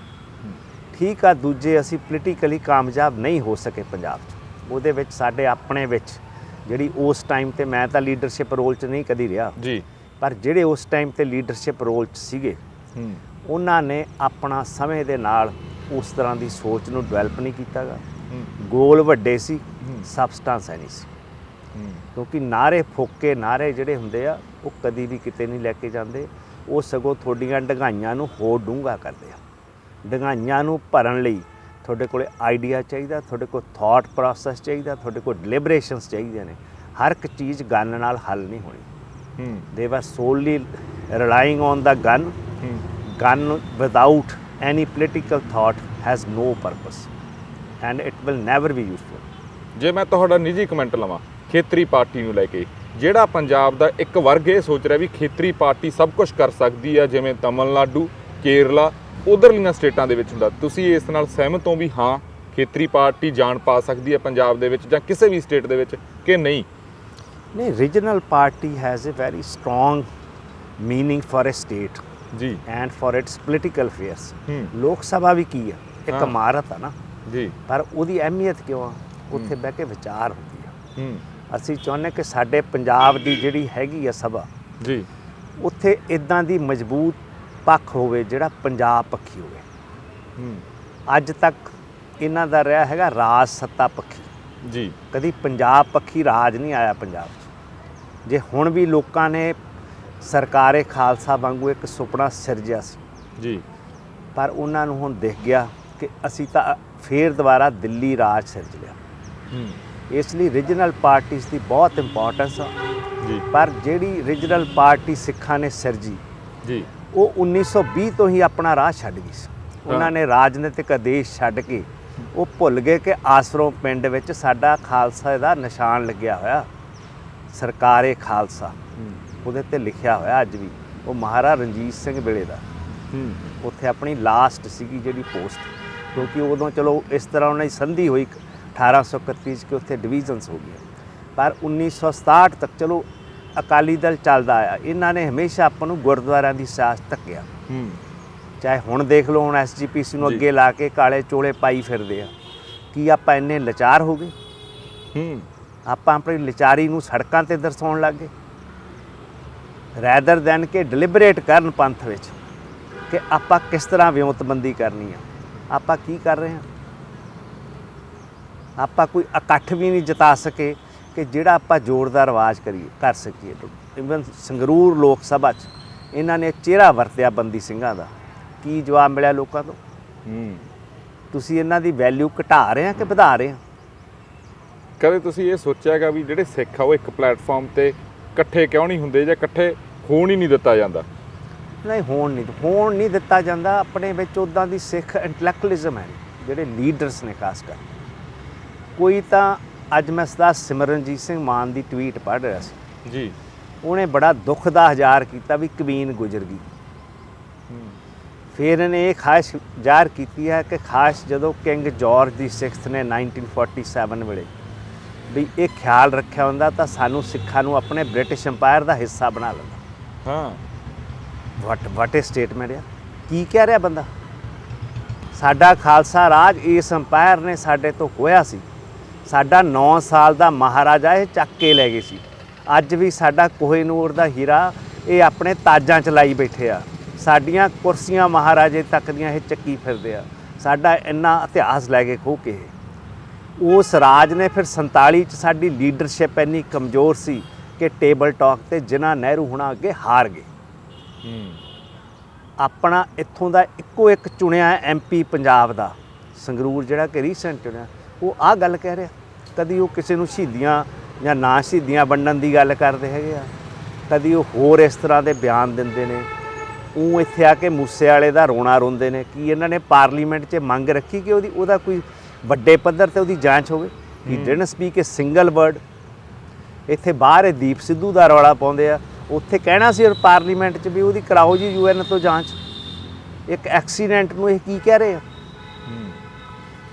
ਠੀਕ ਆ, ਦੂਜੇ ਅਸੀਂ ਪੋਲੀਟੀਕਲੀ ਕਾਮਯਾਬ ਨਹੀਂ ਹੋ ਸਕੇ ਪੰਜਾਬ 'ਚ। ਉਹਦੇ ਵਿੱਚ ਸਾਡੇ ਆਪਣੇ ਵਿੱਚ ਜਿਹੜੀ ਉਸ ਟਾਈਮ ਤੇ, ਮੈਂ ਤਾਂ ਲੀਡਰਸ਼ਿਪ ਰੋਲ 'ਚ ਨਹੀਂ ਕਦੀ ਰਿਹਾ ਜੀ, ਪਰ ਜਿਹੜੇ ਉਸ ਟਾਈਮ ਤੇ ਲੀਡਰਸ਼ਿਪ ਰੋਲ 'ਚ ਸੀਗੇ, ਉਹਨਾਂ ਨੇ ਆਪਣਾ ਸਮੇਂ ਦੇ ਨਾਲ ਉਸ ਤਰ੍ਹਾਂ ਦੀ ਸੋਚ ਨੂੰ ਡਿਵੈਲਪ ਨਹੀਂ ਕੀਤਾਗਾ। ਗੋਲ ਵੱਡੇ ਸੀ, ਸਬਸਟੈਂਸ ਹੈ ਨਹੀਂ ਸੀ। ਕਿਉਂਕਿ ਨਾਅਰੇ ਫੋਕੇ, ਨਾਅਰੇ ਜਿਹੜੇ ਹੁੰਦੇ ਆ ਉਹ ਕਦੀ ਵੀ ਕਿਤੇ ਨਹੀਂ ਲੈ ਕੇ ਜਾਂਦੇ, ਉਹ ਸਗੋਂ ਤੁਹਾਡੀਆਂ ਡੰਗਾਈਆਂ ਨੂੰ ਹੋਰ ਡੂੰਘਾ ਕਰਦੇ ਆ। ਡੰਗਾਈਆਂ ਨੂੰ ਭਰਨ ਲਈ ਤੁਹਾਡੇ ਕੋਲ ਆਈਡੀਆ ਚਾਹੀਦਾ, ਤੁਹਾਡੇ ਕੋਲ ਥਾਟ ਪ੍ਰੋਸੈਸ ਚਾਹੀਦਾ, ਤੁਹਾਡੇ ਕੋਲ ਡਿਲੀਬਰੇਸ਼ਨਸ ਚਾਹੀਦੇ ਨੇ। ਹਰ ਇੱਕ ਚੀਜ਼ ਗਨ ਨਾਲ ਹੱਲ ਨਹੀਂ ਹੋਣੀ। They were solely relying on the gun. Gun without any political thought has no purpose and it will never be useful. ਜੇ ਮੈਂ ਤੁਹਾਡਾ ਨਿੱਜੀ ਕਮੈਂਟ ਲਵਾਂ ਖੇਤਰੀ ਪਾਰਟੀ ਨੂੰ ਲੈ ਕੇ, ਜਿਹੜਾ ਪੰਜਾਬ ਦਾ ਇੱਕ ਵਰਗ ਇਹ ਸੋਚ ਰਿਹਾ ਵੀ ਖੇਤਰੀ ਪਾਰਟੀ ਸਭ ਕੁਝ ਕਰ ਸਕਦੀ ਆ, ਜਿਵੇਂ ਤਮਿਲਨਾਡੂ, ਕੇਰਲਾ, ਉਧਰਲੀਆਂ ਸਟੇਟਾਂ ਦੇ ਵਿੱਚ ਹੁੰਦਾ, ਤੁਸੀਂ ਇਸ ਨਾਲ ਸਹਿਮਤ ਹੋ ਵੀ ਹਾਂ ਖੇਤਰੀ ਪਾਰਟੀ ਜਾਣ ਪਾ ਸਕਦੀ ਹੈ ਪੰਜਾਬ ਦੇ ਵਿੱਚ ਜਾਂ ਕਿਸੇ ਵੀ ਸਟੇਟ ਦੇ ਵਿੱਚ ਕਿ ਨਹੀਂ? ਨਹੀਂ, regional party has a very strong meaning for a state ਜੀ and for its political affairs. Lok Sabha ਵੀ ਕੀ ਆ, ਇੱਕ ਇਮਾਰਤ ਆ ਨਾ ਜੀ, ਪਰ ਉਹਦੀ ਅਹਿਮੀਅਤ ਕਿਉਂ ਆ? ਉੱਥੇ ਬਹਿ ਕੇ ਵਿਚਾਰ ਹੁੰਦੀ ਆ। ਅਸੀਂ ਚਾਹੁੰਦੇ ਕਿ ਸਾਡੇ ਪੰਜਾਬ ਦੀ ਜਿਹੜੀ ਹੈਗੀ ਆ ਸਭਾ ਜੀ, ਉੱਥੇ ਇਦਾਂ ਦੀ ਮਜ਼ਬੂਤ ਪੱਖ ਹੋਵੇ ਜਿਹੜਾ ਪੰਜਾਬ ਪੱਖੀ ਹੋਵੇ। ਅੱਜ ਤੱਕ ਇਹਨਾਂ ਦਾ ਰਿਹਾ ਹੈਗਾ ਰਾਜ ਸੱਤਾ ਪੱਖੀ ਜੀ, ਕਦੀ ਪੰਜਾਬ ਪੱਖੀ ਰਾਜ ਨਹੀਂ ਆਇਆ ਪੰਜਾਬ 'ਚ। ਜੇ ਹੁਣ ਵੀ ਲੋਕਾਂ ਨੇ ਸਰਕਾਰੇ ਖਾਲਸਾ ਵਾਂਗੂ ਇੱਕ ਸੁਪਨਾ ਸਿਰਜਿਆ ਸੀ ਜੀ, ਪਰ ਉਹਨਾਂ ਨੂੰ ਹੁਣ ਦਿਖ ਗਿਆ ਕਿ ਅਸੀਂ ਤਾਂ ਫੇਰ ਦੁਬਾਰਾ ਦਿੱਲੀ ਰਾਜ ਸਿਰਜ ਲਿਆ। ਇਸ ਲਈ ਰੀਜਨਲ ਪਾਰਟੀਜ਼ ਦੀ ਬਹੁਤ ਇੰਪੋਰਟੈਂਸ ਆ ਜੀ। ਪਰ ਜਿਹੜੀ ਰੀਜਨਲ ਪਾਰਟੀ ਸਿੱਖਾਂ ਨੇ ਸਿਰਜੀ ਜੀ, ਉਹ 1920 ਤੋਂ ਹੀ ਆਪਣਾ ਰਾਹ ਛੱਡ ਗਈ ਸੀ। ਉਹਨਾਂ ਨੇ ਰਾਜਨੀਤਿਕ ਆਦੇਸ਼ ਛੱਡ ਕੇ ਉਹ ਭੁੱਲ ਗਏ ਕਿ ਆਸਰੋਂ ਪਿੰਡ ਵਿੱਚ ਸਾਡਾ ਖਾਲਸਾ ਦਾ ਨਿਸ਼ਾਨ ਲੱਗਿਆ ਹੋਇਆ, ਸਰਕਾਰੇ ਖਾਲਸਾ ਉਹਦੇ ਤੇ ਲਿਖਿਆ ਹੋਇਆ ਅੱਜ ਵੀ। ਉਹ ਮਹਾਰਾਜਾ ਰਣਜੀਤ ਸਿੰਘ ਵੇਲੇ ਦਾ ਉੱਥੇ ਆਪਣੀ ਲਾਸਟ ਸੀਗੀ ਜਿਹੜੀ ਪੋਸਟ, ਕਿਉਂਕਿ ਉਦੋਂ ਚਲੋ ਇਸ ਤਰ੍ਹਾਂ ਉਹਨਾਂ ਦੀ ਸੰਧੀ ਹੋਈ 1831 'ਚ ਕਿ ਉੱਥੇ ਡਿਵੀਜ਼ਨਸ ਹੋ ਗਈਆਂ। ਪਰ 1967 ਤੱਕ ਚਲੋ ਅਕਾਲੀ ਦਲ ਚੱਲਦਾ ਆਇਆ। ਇਹਨਾਂ ਨੇ ਹਮੇਸ਼ਾ ਆਪਾਂ ਨੂੰ ਗੁਰਦੁਆਰਿਆਂ ਦੀ ਸਿਆਸਤ ਧੱਕਿਆ। ਚਾਹੇ ਹੁਣ ਦੇਖ ਲਓ, ਹੁਣ SGPC ਨੂੰ ਅੱਗੇ ਲਾ ਕੇ ਕਾਲੇ ਚੋਲੇ ਪਾਈ ਫਿਰਦੇ ਆ। ਕੀ ਆਪਾਂ ਇੰਨੇ ਲਾਚਾਰ ਹੋ ਗਏ? ਆਪਾਂ ਆਪਣੀ ਲਾਚਾਰੀ ਨੂੰ ਸੜਕਾਂ 'ਤੇ ਦਰਸਾਉਣ ਲੱਗ ਗਏ ਰੈਦਰ ਦੈਨ ਕਿ ਡਿਲੀਬਰੇਟ ਕਰਨ ਪੰਥ ਵਿੱਚ ਕਿ ਆਪਾਂ ਕਿਸ ਤਰ੍ਹਾਂ ਵਿਉਂਤਬੰਦੀ ਕਰਨੀ ਆ। ਆਪਾਂ ਕੀ ਕਰ ਰਹੇ ਹਾਂ? ਆਪਾਂ ਕੋਈ ਇਕੱਠ ਵੀ ਨਹੀਂ ਜਿਤਾ ਸਕੇ ਕਿ ਜਿਹੜਾ ਆਪਾਂ ਜ਼ੋਰਦਾਰ ਆਵਾਜ਼ ਕਰ ਸਕੀਏ। ਇਵਨ ਸੰਗਰੂਰ ਲੋਕ ਸਭਾ 'ਚ ਇਹਨਾਂ ਨੇ ਚਿਹਰਾ ਵਰਤਿਆ ਬੰਦੀ ਸਿੰਘਾਂ ਦਾ, ਕੀ ਜਵਾਬ ਮਿਲਿਆ ਲੋਕਾਂ ਤੋਂ? ਤੁਸੀਂ ਇਹਨਾਂ ਦੀ ਵੈਲਿਊ ਘਟਾ ਰਹੇ ਆ ਕਿ ਵਧਾ ਰਹੇ ਆ? ਕਦੇ ਤੁਸੀਂ ਇਹ ਸੋਚਿਆਗਾ ਵੀ ਜਿਹੜੇ ਸਿੱਖ ਆ ਉਹ ਇੱਕ ਪਲੇਟਫਾਰਮ ਤੇ ਇਕੱਠੇ ਕਿਉਂ ਨਹੀਂ ਹੁੰਦੇ ਜਾਂ ਇਕੱਠੇ ਹੋਣ ਹੀ ਨਹੀਂ ਦਿੱਤਾ ਜਾਂਦਾ? ਨਹੀਂ ਹੋਣ ਨਹੀਂ ਦਿੱਤਾ ਜਾਂਦਾ। ਆਪਣੇ ਵਿੱਚ ਉੱਦਾਂ ਦੀ ਸਿੱਖ ਇੰਟੈਲੈਕਚੁਅਲਿਜ਼ਮ ਹੈ ਜਿਹੜੇ ਲੀਡਰਸ ਨੇ ਖਾਸ ਕਰ। ਕੋਈ ਤਾਂ ਅੱਜ ਮੈਂ ਸਰਦਾਰ ਸਿਮਰਨਜੀਤ ਸਿੰਘ ਮਾਨ ਦੀ ਟਵੀਟ ਪੜ੍ਹ ਰਿਹਾ ਸੀ ਜੀ, ਉਹਨੇ ਬੜਾ ਦੁੱਖ ਦਾ ਇਜ਼ਹਾਰ ਕੀਤਾ ਵੀ ਕਵੀਨ ਗੁਜ਼ਰ ਗਈ। ਫਿਰ ਇਹਨੇ ਇਹ ਖਾਹਿਸ਼ ਜ਼ਾਹਰ ਕੀਤੀ ਹੈ ਕਿ ਖਾਸ ਜਦੋਂ ਕਿੰਗ ਜਾਰਜ ਦੀ 6th ਨੇ 1947 ਵੇਲੇ ਵੀ ਇਹ ਖਿਆਲ ਰੱਖਿਆ ਹੁੰਦਾ ਤਾਂ ਸਾਨੂੰ ਸਿੱਖਾਂ ਨੂੰ ਆਪਣੇ ਬ੍ਰਿਟਿਸ਼ ਅੰਪਾਇਰ ਦਾ ਹਿੱਸਾ ਬਣਾ ਲੈਂਦਾ। ਹਾਂ, ਵਾਟ ਏ ਸਟੇਟਮੈਂਟ ਆ। ਕੀ ਕਹਿ ਰਿਹਾ ਬੰਦਾ? ਸਾਡਾ ਖਾਲਸਾ ਰਾਜ ਇਸ ਅੰਪਾਇਰ ਨੇ ਸਾਡੇ ਤੋਂ ਖੋਹਿਆ ਸੀ। ਸਾਡਾ 9 ਸਾਲ ਦਾ ਮਹਾਰਾਜਾ ਇਹ ਚੱਕ ਕੇ ਲੈ ਗਏ ਸੀ। ਅੱਜ ਵੀ ਸਾਡਾ ਕੋਹਿਨੂਰ ਦਾ ਹੀਰਾ ਇਹ ਆਪਣੇ ਤਾਜਾਂ 'ਚ ਲਾਈ ਬੈਠੇ ਆ। ਸਾਡੀਆਂ ਕੁਰਸੀਆਂ ਮਹਾਰਾਜੇ ਤੱਕ ਦੀਆਂ ਇਹ ਚੱਕੀ ਫਿਰਦੇ ਆ। ਸਾਡਾ ਇੰਨਾ ਇਤਿਹਾਸ ਲੈ ਕੇ ਖੋਹ ਕੇ ਉਸ ਰਾਜ ਨੇ ਫਿਰ 47 'ਚ ਸਾਡੀ ਲੀਡਰਸ਼ਿਪ ਇੰਨੀ ਕਮਜ਼ੋਰ ਸੀ ਕਿ ਟੇਬਲ ਟਾਕ ਤੇ ਜਿਨ੍ਹਾਂ ਨਹਿਰੂ ਹੁਣਾਂ ਅੱਗੇ ਹਾਰ ਗਏ। ਆਪਣਾ ਇੱਥੋਂ ਦਾ ਇੱਕੋ ਇੱਕ ਚੁਣਿਆ MP ਪੰਜਾਬ ਦਾ, ਸੰਗਰੂਰ, ਜਿਹੜਾ ਕਿ ਰੀਸੈਂਟ ਚੁਣਿਆ, ਉਹ ਆਹ ਗੱਲ ਕਹਿ ਰਿਹਾ। ਕਦੀ ਉਹ ਕਿਸੇ ਨੂੰ ਸ਼ਹੀਦੀਆਂ ਜਾਂ ਨਾ ਸ਼ਹੀਦੀਆਂ ਵੰਡਣ ਦੀ ਗੱਲ ਕਰਦੇ ਹੈਗੇ ਆ, ਕਦੀ ਉਹ ਹੋਰ ਇਸ ਤਰ੍ਹਾਂ ਦੇ ਬਿਆਨ ਦਿੰਦੇ ਨੇ। ਉਹ ਇੱਥੇ ਆ ਕੇ ਮੂਸੇ ਵਾਲੇ ਦਾ ਰੋਣਾ ਰੋਂਦੇ ਨੇ। ਕੀ ਇਹਨਾਂ ਨੇ ਪਾਰਲੀਮੈਂਟ 'ਚ ਮੰਗ ਰੱਖੀ ਕਿ ਉਹਦਾ ਕੋਈ ਵੱਡੇ ਪੱਧਰ ਤੇ ਉਹਦੀ ਜਾਂਚ ਹੋਵੇ? He didn't speak a single word. ਇੱਥੇ ਬਾਹਰ ਇਹ ਦੀਪ ਸਿੱਧੂ ਦਾ ਰੌਲਾ ਪਾਉਂਦੇ ਆ। ਉੱਥੇ ਕਹਿਣਾ ਸੀ ਪਾਰਲੀਮੈਂਟ 'ਚ ਵੀ ਉਹਦੀ ਕਰਾਓ ਜੀ UN ਤੋਂ ਜਾਂਚ। ਇੱਕ ਐਕਸੀਡੈਂਟ ਨੂੰ ਇਹ ਕੀ ਕਹਿ ਰਹੇ ਆ?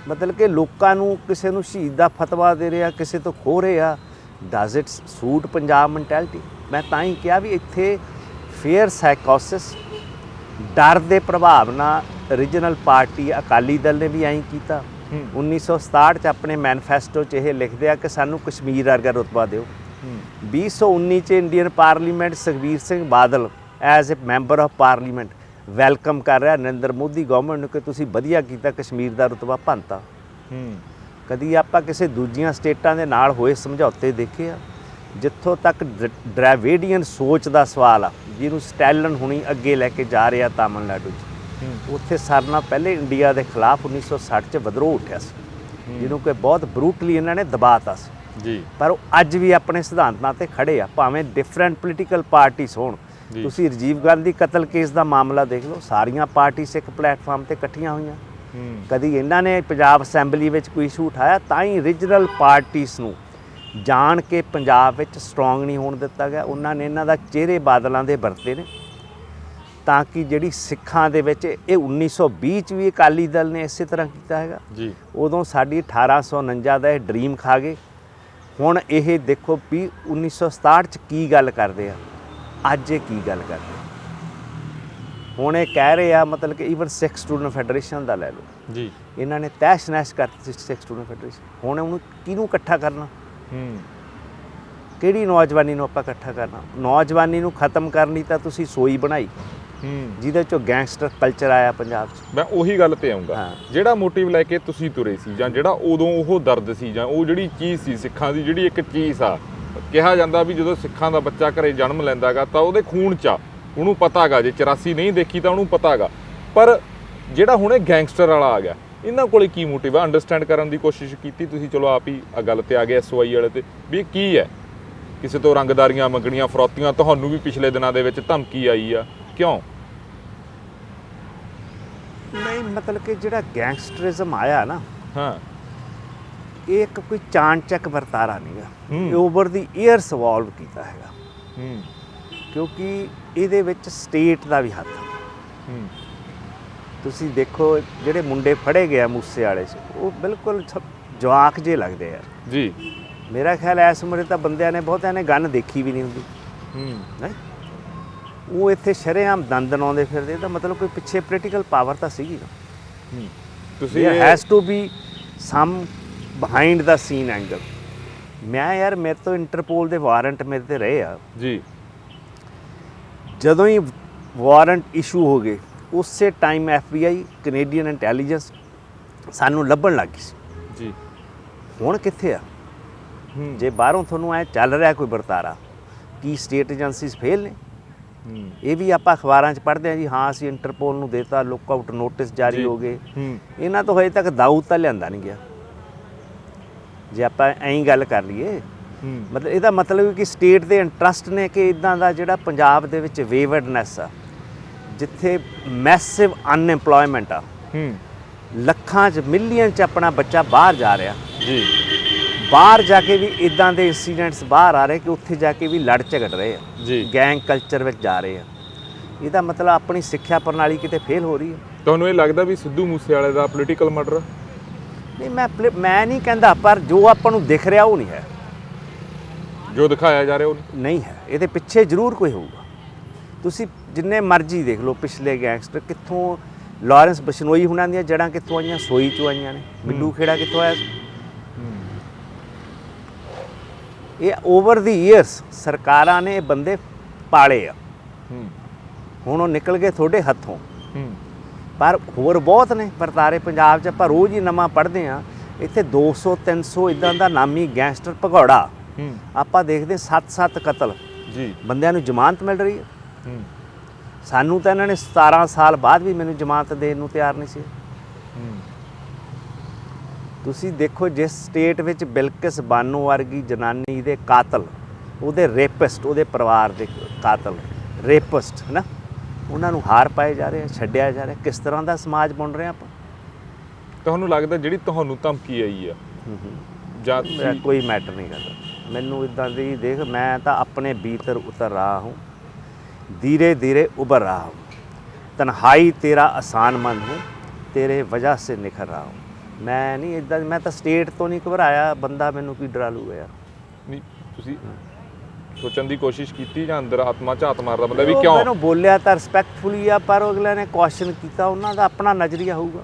ਮਤਲਬ ਕਿ ਲੋਕਾਂ ਨੂੰ ਕਿਸੇ ਨੂੰ ਸ਼ਹੀਦ ਦਾ ਫਤਵਾ ਦੇ ਰਿਹਾ, ਕਿਸੇ ਤੋਂ ਖੋਹ ਰਹੇ ਆ। Does it suit Punjab mentality? ਮੈਂ ਤਾਂ ਹੀ ਕਿਹਾ ਵੀ ਇੱਥੇ ਫੇਅਰ ਸਾਈਕੋਸਿਸ, ਡਰ ਦੇ ਪ੍ਰਭਾਵ ਨਾਲ ਰੀਜਨਲ ਪਾਰਟੀ ਅਕਾਲੀ ਦਲ ਨੇ ਵੀ ਐਂ ਕੀਤਾ। 1967 'ਚ ਆਪਣੇ ਮੈਨੀਫੈਸਟੋ 'ਚ ਇਹ ਲਿਖਦੇ ਆ ਕਿ ਸਾਨੂੰ ਕਸ਼ਮੀਰ ਵਰਗਾ ਰੁਤਬਾ ਦਿਓ। 2019 'ਚ Indian parliament Sukhbir Singh Badal as a member of parliament welcome ਕਰ ਰਿਹਾ ਨਰਿੰਦਰ ਮੋਦੀ ਗਵਰਨਮੈਂਟ ਨੂੰ ਕਿ ਤੁਸੀਂ ਵਧੀਆ ਕੀਤਾ ਕਸ਼ਮੀਰ ਦਾ ਰੁਤਬਾ ਭੰਨਤਾ। ਕਦੀ ਆਪਾਂ ਕਿਸੇ ਦੂਜੀਆਂ ਸਟੇਟਾਂ ਦੇ ਨਾਲ ਹੋਏ ਸਮਝੌਤੇ ਦੇਖੇ ਆ? ਜਿੱਥੋਂ ਤੱਕ ਡਰਾਵਿਡੀਅਨ ਸੋਚ ਦਾ ਸਵਾਲ ਆ, ਜਿਹਨੂੰ ਸਟੈਲਨ ਹੁਣੀ ਅੱਗੇ ਲੈ ਕੇ ਜਾ ਰਿਹਾ ਤਾਮਿਲਨਾਡੂ 'ਚ, ਉੱਥੇ ਸਾਰਿਆਂ ਨਾਲ ਪਹਿਲੇ ਇੰਡੀਆ ਦੇ ਖਿਲਾਫ 1960 'ਚ ਵਿਦਰੋਹ ਉੱਠਿਆ ਸੀ, ਜਿਹਨੂੰ ਕਿ ਬਹੁਤ ਬਰੂਟਲੀ ਇਹਨਾਂ ਨੇ ਦਬਾਤਾ ਸੀ ਜੀ। ਪਰ ਉਹ ਅੱਜ ਵੀ ਆਪਣੇ ਸਿਧਾਂਤਾਂ ਤੇ ਖੜੇ ਆ, ਭਾਵੇਂ ਡਿਫਰੈਂਟ ਪੋਲੀਟੀਕਲ ਪਾਰਟੀਜ਼ ਹੋਣ। ਤੁਸੀਂ ਰਾਜੀਵ ਗਾਂਧੀ ਕਤਲ ਕੇਸ ਦਾ ਮਾਮਲਾ ਦੇਖ ਲਓ, ਸਾਰੀਆਂ ਪਾਰਟੀਆਂ ਇੱਕ ਪਲੇਟਫਾਰਮ ਤੇ ਇਕੱਠੀਆਂ ਹੋਈਆਂ। ਕਦੀ ਇਹਨਾਂ ਨੇ ਪੰਜਾਬ ਅਸੈਂਬਲੀ ਵਿੱਚ ਕੋਈ ਇਸ਼ੂ ਉਠਾਇਆ? ਤਾਂ ਹੀ ਰੀਜਨਲ ਪਾਰਟੀਜ਼ ਨੂੰ ਜਾਣ ਕੇ ਪੰਜਾਬ ਵਿੱਚ ਸਟਰੋਂਗ ਨਹੀਂ ਹੋਣ ਦਿੱਤਾ ਗਿਆ। ਉਹਨਾਂ ਨੇ ਇਹਨਾਂ ਦਾ ਚਿਹਰੇ ਬਾਦਲਾਂ ਦੇ ਵਰਤੇ ਨੇ ਤਾਂ ਕਿ ਜਿਹੜੀ ਸਿੱਖਾਂ ਦੇ ਵਿੱਚ ਇਹ 1920 'ਚ ਵੀ ਅਕਾਲੀ ਦਲ ਨੇ ਇਸੇ ਤਰ੍ਹਾਂ ਕੀਤਾ ਹੈਗਾ ਜੀ। ਉਦੋਂ ਸਾਡੀ 1849 ਦਾ ਇਹ ਡਰੀਮ ਖਾ ਗਏ। ਹੁਣ ਇਹ ਦੇਖੋ ਵੀ 1967 'ਚ ਕੀ ਗੱਲ ਕਰਦੇ ਆ, ਅੱਜ ਇਹ ਕੀ ਗੱਲ ਕਰਦੇ। ਹੁਣ ਇਹ ਕਹਿ ਰਹੇ ਆ ਮਤਲਬ ਕਿ ਈਵਨ ਸਿੱਖ ਸਟੂਡੈਂਟ ਫੈਡਰੇਸ਼ਨ ਦਾ ਲੈ ਲਓ ਜੀ, ਇਹਨਾਂ ਨੇ ਤਹਿਸ਼ ਨਹਿਸ਼ ਕਰਤੀ ਸਿੱਖ ਸਟੂਡੈਂਟ ਫੈਡਰੇਸ਼ਨ। ਹੁਣ ਉਹਨੂੰ ਕਿਹਨੂੰ ਇਕੱਠਾ ਕਰਨਾ? ਕਿਹੜੀ ਨੌਜਵਾਨੀ ਨੂੰ ਆਪਾਂ ਇਕੱਠਾ ਕਰਨਾ? ਨੌਜਵਾਨੀ ਨੂੰ ਖਤਮ ਕਰਨੀ ਤਾਂ ਤੁਸੀਂ ਸੋਈ ਬਣਾਈ ਜਿਹਦੇ ਚੋਂ ਗੈਂਗਸਟਰ ਕਲਚਰ ਆਇਆ ਪੰਜਾਬ 'ਚ। ਮੈਂ ਉਹੀ ਗੱਲ ਤੇ ਆਉਂਗਾ, ਜਿਹੜਾ ਮੋਟਿਵ ਲੈ ਕੇ ਤੁਸੀਂ ਤੁਰੇ ਸੀ ਜਾਂ ਜਿਹੜਾ ਉਦੋਂ ਉਹ ਦਰਦ ਸੀ ਜਾਂ ਉਹ ਜਿਹੜੀ ਚੀਜ਼ ਸੀ ਸਿੱਖਾਂ ਦੀ, ਜਿਹੜੀ ਇੱਕ ਚੀਜ਼ ਆ, ਕਿਹਾ ਜਾਂਦਾ ਵੀ ਜਦੋਂ ਸਿੱਖਾਂ ਦਾ ਬੱਚਾ ਘਰੇ ਜਨਮ ਲੈਂਦਾ ਗਾ ਤਾਂ ਉਹਦੇ ਖੂਨ 'ਚ ਆ, ਉਹਨੂੰ ਪਤਾ ਗਾ। ਜੇ 84 ਨਹੀਂ ਦੇਖੀ ਤਾਂ ਉਹਨੂੰ ਪਤਾ ਗਾ। ਪਰ ਜਿਹੜਾ ਹੁਣ ਇਹ ਗੈਂਗਸਟਰ ਵਾਲਾ ਆ ਗਿਆ, ਇਹਨਾਂ ਕੋਲੇ ਕੀ ਮੋਟਿਵ ਆ? ਅੰਡਰਸਟੈਂਡ ਕਰਨ ਦੀ ਕੋਸ਼ਿਸ਼ ਕੀਤੀ ਤੁਸੀਂ? ਚਲੋ ਆਪ ਹੀ ਗੱਲ ਤੇ ਆ ਗਏ SOI ਵਾਲੇ ਤੇ ਵੀ ਇਹ ਕੀ ਹੈ? ਕਿਸੇ ਤੋਂ ਰੰਗਦਾਰੀਆਂ ਮੰਗਣੀਆਂ, ਫਰੌਤੀਆਂ? ਤੁਹਾਨੂੰ ਵੀ ਪਿਛਲੇ ਦਿਨਾਂ ਦੇ ਵਿੱਚ ਧਮਕੀ ਆਈ ਆ, ਕਿਉਂ? ਨਹੀਂ, ਮਤਲਬ ਕਿ ਜਿਹੜਾ ਗੈਂਗਸਟਰਿਜ਼ਮ ਆਇਆ ਨਾ, ਹਾਂ, ਇਹ ਇੱਕ ਕੋਈ ਚਾਣਚੱਕ ਵਰਤਾਰਾ ਨਹੀਂਗਾ, ਇਹ ਓਵਰ ਦੀ ਈਅਰਸ ਇਵੋਲਵ ਕੀਤਾ ਹੈਗਾ। ਕਿਉਂਕਿ ਇਹਦੇ ਵਿੱਚ ਸਟੇਟ ਦਾ ਵੀ ਹੱਥ ਹੈ। ਤੁਸੀਂ ਦੇਖੋ ਜਿਹੜੇ ਮੁੰਡੇ ਫੜੇ ਗਏ ਮੂਸੇ ਵਾਲੇ 'ਚ, ਉਹ ਬਿਲਕੁਲ ਜਵਾਕ ਜੇ ਲੱਗਦੇ ਯਾਰ ਜੀ। ਮੇਰਾ ਖਿਆਲ ਇਸ ਉਮਰੇ ਤਾਂ ਬੰਦਿਆਂ ਨੇ ਬਹੁਤਿਆਂ ਨੇ ਗਨ ਦੇਖੀ ਵੀ ਨਹੀਂ ਹੁੰਦੀ। ਨਹੀਂ, ਉਹ ਇੱਥੇ ਸ਼ਰੇਆਮ ਦੰਦ ਲਾਉਂਦੇ ਫਿਰਦੇ, ਤਾਂ ਮਤਲਬ ਕੋਈ ਪਿੱਛੇ ਪੋਲੀਟੀਕਲ ਪਾਵਰ ਤਾਂ ਸੀਗੀ ਨਾ। ਤੁਸੀਂ has to be some behind the scene angle. ਮੈਂ ਯਾਰ, ਮੇਰੇ ਤੋਂ ਇੰਟਰਪੋਲ ਦੇ ਵਾਰੰਟ ਮੇਰੇ ਤੇ ਰਹੇ ਆ ਜੀ। ਜਦੋਂ ਹੀ ਵਾਰੰਟ ਇਸ਼ੂ ਹੋ ਗਏ ਉਸੇ ਟਾਈਮ FBI ਕੈਨੇਡੀਅਨ ਇੰਟੈਲੀਜੈਂਸ ਸਾਨੂੰ ਲੱਭਣ ਲੱਗ ਗਈ ਸੀ ਜੀ। ਹੁਣ ਕਿੱਥੇ ਆ? ਜੇ ਬਾਹਰੋਂ ਤੁਹਾਨੂੰ ਐ ਚੱਲ ਰਿਹਾ ਕੋਈ ਵਰਤਾਰਾ, ਕੀ ਸਟੇਟ ਏਜੰਸੀਜ਼ ਫੇਲ ਨੇ? ਇਹ ਵੀ ਆਪਾਂ ਅਖਬਾਰਾਂ 'ਚ ਪੜ੍ਹਦੇ ਹਾਂ ਜੀ, ਹਾਂ ਅਸੀਂ ਇੰਟਰਪੋਲ ਨੂੰ ਦੇਤਾ, ਲੁੱਕ ਆਊਟ ਨੋਟਿਸ ਜਾਰੀ ਹੋ ਗਏ। ਇਹਨਾਂ ਤੋਂ ਹਜੇ ਤੱਕ ਦਾਊਦ ਤਾਂ ਲਿਆਂਦਾ ਨਹੀਂ ਗਿਆ। ਜੇ ਆਪਾਂ ਐਂ ਗੱਲ ਕਰ ਲਈਏ, ਮਤਲਬ ਇਹਦਾ ਮਤਲਬ ਕਿ ਸਟੇਟ ਦੇ ਇੰਟਰਸਟ ਨੇ ਕਿ ਇੱਦਾਂ ਦਾ ਜਿਹੜਾ ਪੰਜਾਬ ਦੇ ਵਿੱਚ ਵੇਵਰਡਨੈਸ ਆ, ਜਿੱਥੇ ਮੈਸਿਵ ਅਨਐਮਪਲੋਇਮੈਂਟ ਆ, ਲੱਖਾਂ 'ਚ ਮਿਲੀਅਨ 'ਚ ਆਪਣਾ ਬੱਚਾ ਬਾਹਰ ਜਾ ਰਿਹਾ ਜੀ, ਬਾਹਰ ਜਾ ਕੇ ਵੀ ਇਦਾਂ ਦੇ ਇੰਸੀਡੈਂਟਸ ਬਾਹਰ ਆ ਰਹੇ ਕਿ ਉੱਥੇ ਜਾ ਕੇ ਵੀ ਲੜ ਝਗੜ ਰਹੇ ਆ ਜੀ। ਗੈਂਗ ਕਲਚਰ ਵਿੱਚ ਜਾ ਰਹੇ ਆ। ਇਹਦਾ ਮਤਲਬ ਆਪਣੀ ਸਿੱਖਿਆ ਪ੍ਰਣਾਲੀ ਕਿਤੇ ਫੇਲ ਹੋ ਰਹੀ ਹੈ। ਤੁਹਾਨੂੰ ਇਹ ਲੱਗਦਾ ਵੀ ਸਿੱਧੂ ਮੂਸੇਵਾਲੇ ਦਾ ਪੋਲੀਟੀਕਲ ਮਰਡਰ? ਨਹੀਂ, ਮੈਂ ਨਹੀਂ ਕਹਿੰਦਾ, ਪਰ ਜੋ ਆਪਾਂ ਨੂੰ ਦਿਖ ਰਿਹਾ ਉਹ ਨਹੀਂ ਹੈ, ਜੋ ਦਿਖਾਇਆ ਜਾ ਰਿਹਾ ਉਹ ਨਹੀਂ ਹੈ। ਇਹਦੇ ਪਿੱਛੇ ਜ਼ਰੂਰ ਕੋਈ ਹੋਊਗਾ। ਤੁਸੀਂ ਜਿੰਨੇ ਮਰਜ਼ੀ ਦੇਖ ਲਓ, ਪਿਛਲੇ ਗੈਂਗਸਟਰ ਕਿੱਥੋਂ, ਲਾਰੈਂਸ ਬਿਸ਼ਨੋਈ ਹੁਣਾਂ ਦੀਆਂ ਜੜ੍ਹਾਂ ਕਿੱਥੋਂ ਆਈਆਂ, ਸੋਈ ਚੋਂ ਆਈਆਂ ਨੇ। ਬਿੱਲੂ ਖੇੜਾ ਕਿੱਥੋਂ ਆਇਆ ਸੀ? ਇਹ ਓਵਰ ਦੀ ਈਅਰਸ ਸਰਕਾਰਾਂ ਨੇ ਇਹ ਬੰਦੇ ਪਾਲੇ ਆ। ਹੁਣ ਉਹ ਨਿਕਲ ਗਏ ਤੁਹਾਡੇ ਹੱਥੋਂ, ਪਰ ਹੋਰ ਬਹੁਤ ਨੇ ਵਰਤਾਰੇ ਪੰਜਾਬ 'ਚ। ਆਪਾਂ ਰੋਜ਼ ਹੀ ਨਵਾਂ ਪੜ੍ਹਦੇ ਹਾਂ। ਇੱਥੇ 200-300 ਇਦਾਂ ਦਾ ਨਾਮੀ ਗੈਂਗਸਟਰ ਭਗੌੜਾ, ਆਪਾਂ ਦੇਖਦੇ 7-7 ਕਤਲ ਜੀ, ਬੰਦਿਆਂ ਨੂੰ ਜ਼ਮਾਨਤ ਮਿਲ ਰਹੀ ਹੈ। ਸਾਨੂੰ ਤਾਂ ਇਹਨਾਂ ਨੇ 17 ਸਾਲ ਬਾਅਦ ਵੀ ਮੈਨੂੰ ਜ਼ਮਾਨਤ ਦੇਣ ਨੂੰ ਤਿਆਰ ਨਹੀਂ ਸੀ। ਤੁਸੀਂ ਦੇਖੋ, ਜਿਸ ਸਟੇਟ ਵਿੱਚ ਬਿਲਕਿਸ ਬਾਨੋ ਵਰਗੀ ਜਨਾਨੀ ਦੇ ਕਾਤਲ, ਉਹਦੇ ਰੇਪਿਸਟ, ਉਹਦੇ ਪਰਿਵਾਰ ਦੇ ਕਾਤਲ, ਰੇਪਿਸਟ ਹੈ ਨਾ, ਉਹਨਾਂ ਨੂੰ ਹਾਰ ਪਾਏ ਜਾ ਰਹੇ, ਛੱਡਿਆ ਜਾ ਰਿਹਾ। ਕਿਸ ਤਰ੍ਹਾਂ ਦਾ ਸਮਾਜ ਬਣ ਰਿਹਾ ਆਪਾਂ? ਤੁਹਾਨੂੰ ਲੱਗਦਾ ਜਿਹੜੀ ਤੁਹਾਨੂੰ ਧਮਕੀ ਆਈ ਆ ਜਾਂ ਮੇਰਾ ਕੋਈ ਮੈਟਰ ਨਹੀਂ ਕਰਦਾ ਮੈਨੂੰ ਇੱਦਾਂ ਦੀ। ਦੇਖ, ਮੈਂ ਤਾਂ ਆਪਣੇ भीतर उतर रहा हूँ, धीरे धीरे उभर रहा हूँ, तन्हाई तेरा आसानमंद हूँ, तेरे वजह से निखर रहा हूँ। ਮੈਂ ਨਹੀਂ ਇੱਦਾਂ, ਮੈਂ ਤਾਂ ਸਟੇਟ ਤੋਂ ਨਹੀਂ ਘਬਰਾਇਆ। ਬੰਦਾ ਮੈਨੂੰ ਕੀ ਡਰਾ ਲੂਗਾ ਯਾਰ? ਨਹੀਂ, ਤੁਸੀਂ ਸੋਚਣ ਦੀ ਕੋਸ਼ਿਸ਼ ਕੀਤੀ ਜਾਂ ਅੰਦਰ ਆਤਮਾ ਝਾਤ ਮਾਰਦਾ ਬੰਦਾ ਵੀ ਉਹ ਕਿਉਂ? ਮੈਨੂੰ ਬੋਲਿਆ ਤਾਂ ਰਿਸਪੈਕਟਫੁਲੀ ਆ, ਪਰ ਅਗਲੇ ਨੇ ਕੁਐਸਚਨ ਕੀਤਾ, ਉਹਨਾਂ ਦਾ ਆਪਣਾ ਨਜ਼ਰੀਆ ਹੋਊਗਾ।